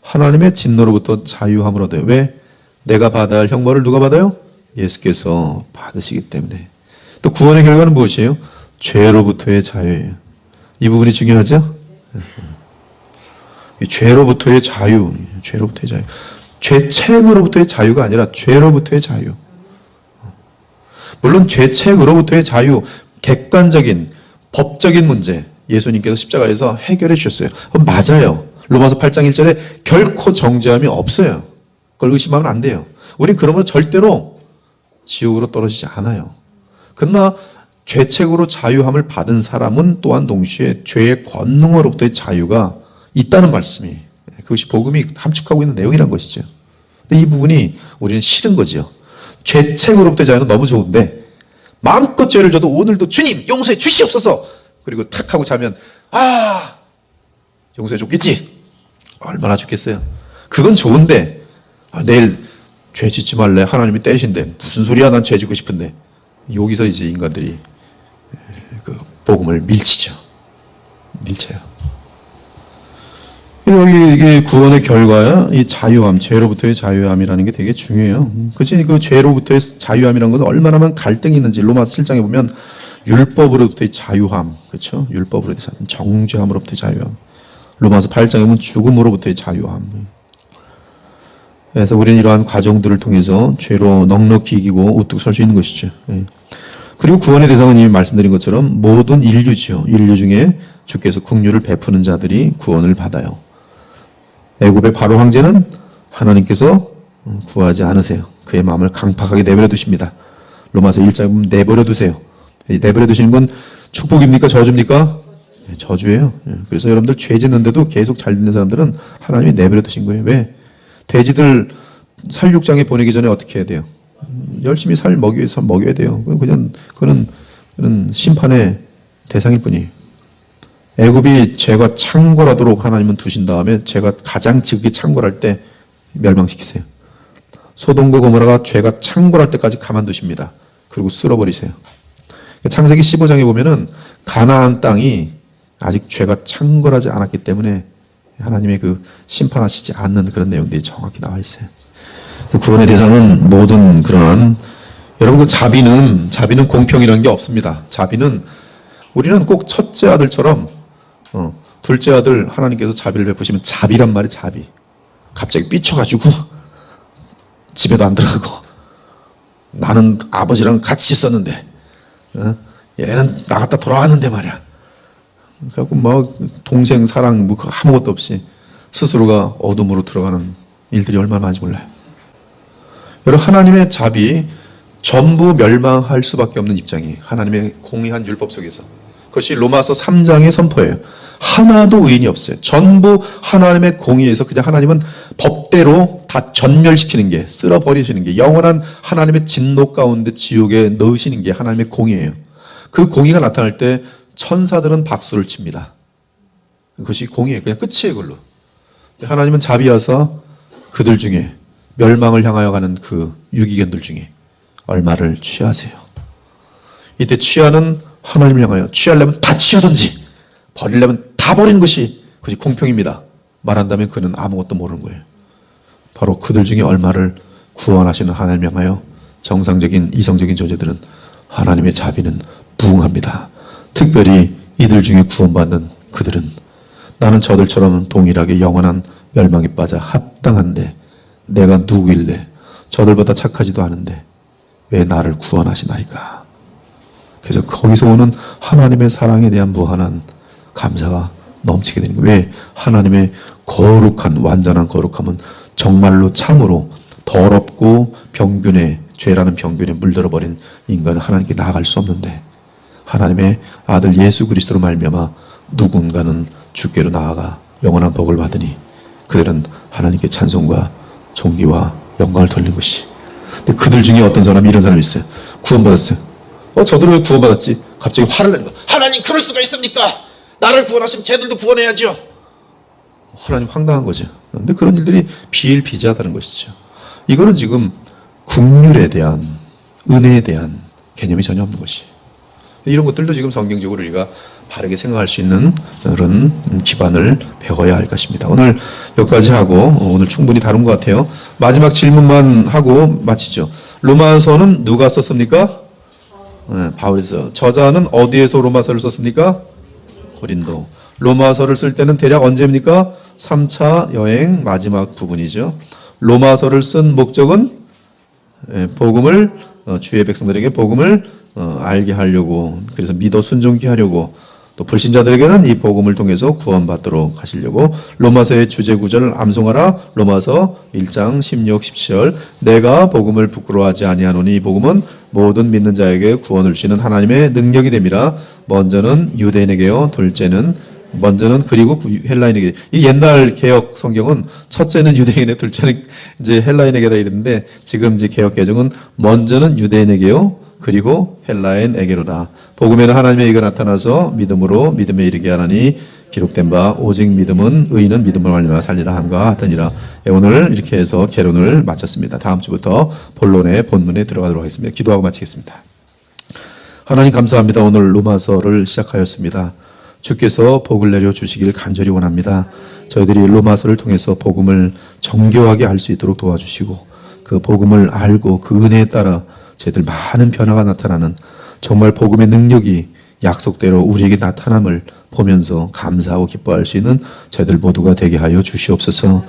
하나님의 진노로부터 자유함을 얻어요. 왜? 내가 받아야 할 형벌을 누가 받아요? 예수께서 받으시기 때문에. 또 구원의 결과는 무엇이에요? 죄로부터의 자유예요. 이 부분이 중요하죠? 죄로부터의 자유, 죄로부터의 자유. 죄책으로부터의 자유가 아니라 죄로부터의 자유. 물론 죄책으로부터의 자유, 객관적인 법적인 문제 예수님께서 십자가에서 해결해 주셨어요. 맞아요. 로마서 8장 1절에 결코 정죄함이 없어요. 그걸 의심하면 안 돼요. 우린 그러므로 절대로 지옥으로 떨어지지 않아요. 그러나 죄책으로 자유함을 받은 사람은 또한 동시에 죄의 권능으로부터의 자유가 있다는 말씀이, 그것이 복음이 함축하고 있는 내용이란 것이죠. 근데 이 부분이 우리는 싫은 거죠. 죄책으로부터의 자유는 너무 좋은데 마음껏 죄를 져도 오늘도 주님 용서해 주시옵소서, 그리고 탁 하고 자면 용서해 줬겠지. 얼마나 좋겠어요. 그건 좋은데 내일 죄 짓지 말래, 하나님이 때리신대. 무슨 소리야, 난 죄 짓고 싶은데. 여기서 이제 인간들이 그 복음을 밀치죠. 밀쳐요. 여기 이게 구원의 결과야, 이 자유함, 죄로부터의 자유함이라는 게 되게 중요해요. 그치? 그 죄로부터의 자유함이라는 것은 얼마나 갈등이 있는지 로마서 7장에 보면 율법으로부터의 자유함, 그렇죠? 율법으로부터의 자유함, 정죄함으로부터의 자유함. 로마서 8장에 보면 죽음으로부터의 자유함. 그래서 우리는 이러한 과정들을 통해서 죄로 넉넉히 이기고 우뚝 설 수 있는 것이죠. 그리고 구원의 대상은 이미 말씀드린 것처럼 모든 인류지요. 인류 중에 주께서 긍휼을 베푸는 자들이 구원을 받아요. 애굽의 바로 황제는 하나님께서 구하지 않으세요. 그의 마음을 강팍하게 내버려 두십니다. 로마서 1장에 보면 내버려 두세요. 내버려 두시는 건 축복입니까? 저주입니까? 저주예요. 그래서 여러분들 죄 짓는데도 계속 잘 듣는 사람들은 하나님이 내버려 두신 거예요. 왜? 돼지들 살육장에 보내기 전에 어떻게 해야 돼요? 열심히 먹여야 돼요. 그는 심판의 대상일 뿐이에요. 애굽이 죄가 창궐하도록 하나님은 두신 다음에 죄가 가장 지극히 창궐할 때 멸망시키세요. 소돔과 고모라가 죄가 창궐할 때까지 가만두십니다. 그리고 쓸어버리세요. 창세기 15장에 보면은 가나안 땅이 아직 죄가 창궐하지 않았기 때문에 하나님의 그 심판하시지 않는 그런 내용들이 정확히 나와 있어요. 구원의 대상은 모든 그러한, 여러분, 그 자비는 공평이라는 게 없습니다. 자비는, 우리는 꼭 첫째 아들처럼 둘째 아들 하나님께서 자비를 베푸시면 자비란 말이 자비. 갑자기 삐쳐가지고 집에도 안 들어가고, 나는 아버지랑 같이 있었는데 얘는 나갔다 돌아왔는데 말이야. 그래갖고 막 동생 사랑 뭐 아무것도 없이 스스로가 어둠으로 들어가는 일들이 얼마나 많은지 몰라요. 여러분, 하나님의 자비, 전부 멸망할 수밖에 없는 입장이 하나님의 공의한 율법 속에서, 그것이 로마서 3장의 선포예요. 하나도 의인이 없어요. 전부 하나님의 공의에서 그냥 하나님은 법대로 다 전멸시키는 게, 쓸어버리시는 게, 영원한 하나님의 진노 가운데 지옥에 넣으시는 게 하나님의 공의예요. 그 공의가 나타날 때 천사들은 박수를 칩니다. 그것이 공의예요. 그냥 끝이에요, 그걸로. 하나님은 자비하사 그들 중에, 멸망을 향하여 가는 그 유기견들 중에 얼마를 취하세요. 이때 취하는 하나님을 향하여, 취하려면 다 취하든지 버리려면 다 버리는 것이 그것이 공평입니다. 말한다면 그는 아무것도 모르는 거예요. 바로 그들 중에 얼마를 구원하시는 하나님을 향하여 정상적인 이성적인 존재들은 하나님의 자비는 부응합니다. 특별히 이들 중에 구원받는 그들은, 나는 저들처럼 동일하게 영원한 멸망에 빠져 합당한데 내가 누구길래 저들보다 착하지도 않은데 왜 나를 구원하시나이까. 그래서 거기서 오는 하나님의 사랑에 대한 무한한 감사가 넘치게 되는 거예요. 왜? 하나님의 거룩한, 완전한 거룩함은 정말로 참으로 더럽고 병균에, 죄라는 병균에 물들어버린 인간은 하나님께 나아갈 수 없는데, 하나님의 아들 예수 그리스도로 말미암아 누군가는 주께로 나아가 영원한 복을 받으니 그들은 하나님께 찬송과 존귀와 영광을 돌리는 것이. 근데 그들 중에 어떤 사람이 이런 사람이 있어요. 구원받았어요. 저들은 왜 구원받았지? 갑자기 화를 내는 거. 하나님, 그럴 수가 있습니까? 나를 구원하시면 쟤들도 구원해야죠. 하나님 황당한 거죠. 근데 그런 일들이 비일비재하다는 것이죠. 이거는 지금 긍휼에 대한, 은혜에 대한 개념이 전혀 없는 것이. 이런 것들도 지금 성경적으로 우리가 바르게 생각할 수 있는 그런 기반을 배워야 할 것입니다. 오늘 여기까지 하고, 오늘 충분히 다룬 것 같아요. 마지막 질문만 하고 마치죠. 로마서는 누가 썼습니까? 네, 바울이 써. 저자는 어디에서 로마서를 썼습니까? 고린도. 로마서를 쓸 때는 대략 언제입니까? 3차 여행 마지막 부분이죠. 로마서를 쓴 목적은 복음을, 주의 백성들에게 복음을 알게 하려고, 그래서 믿어 순종케 하려고, 또 불신자들에게는 이 복음을 통해서 구원받도록 하시려고. 로마서의 주제 구절을 암송하라. 로마서 1장 16, 17절. 내가 복음을 부끄러워하지 아니하노니 이 복음은 모든 믿는 자에게 구원을 주시는 하나님의 능력이 됨이라. 먼저는 유대인에게요, 먼저는 그리고 헬라인에게. 이 옛날 개혁 성경은 첫째는 유대인에, 둘째는 이제 헬라인에게다 이랬는데, 지금 이제 개혁 개정은 먼저는 유대인에게요, 그리고 헬라인에게로다. 복음에는 하나님의 의가 나타나서 믿음으로 믿음에 이르게 하나니 기록된 바 오직 믿음은, 의인은 믿음으로 말미암아 살리라 함과 같으니라. 오늘 이렇게 해서 개론을 마쳤습니다. 다음 주부터 본론의 본문에 들어가도록 하겠습니다. 기도하고 마치겠습니다. 하나님 감사합니다. 오늘 로마서를 시작하였습니다. 주께서 복을 내려 주시길 간절히 원합니다. 저희들이 로마서를 통해서 복음을 정교하게 알 수 있도록 도와주시고, 그 복음을 알고 그 은혜에 따라 저희들 많은 변화가 나타나는, 정말 복음의 능력이 약속대로 우리에게 나타남을 보면서 감사하고 기뻐할 수 있는 저희들 모두가 되게 하여 주시옵소서.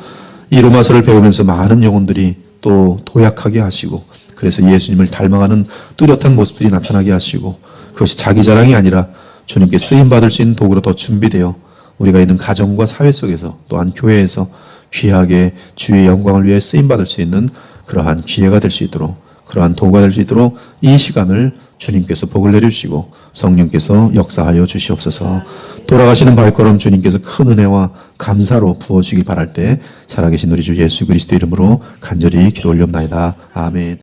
이 로마서를 배우면서 많은 영혼들이 또 도약하게 하시고, 그래서 예수님을 닮아가는 뚜렷한 모습들이 나타나게 하시고, 그것이 자기 자랑이 아니라 주님께 쓰임받을 수 있는 도구로 더 준비되어 우리가 있는 가정과 사회 속에서, 또한 교회에서 귀하게 주의 영광을 위해 쓰임받을 수 있는 그러한 기회가 될 수 있도록, 그러한 도구가 될 수 있도록 이 시간을 주님께서 복을 내주시고 성령께서 역사하여 주시옵소서. 돌아가시는 발걸음 주님께서 큰 은혜와 감사로 부어주길 바랄 때 살아계신 우리 주 예수 그리스도 이름으로 간절히 기도 올려옵나이다. 아멘.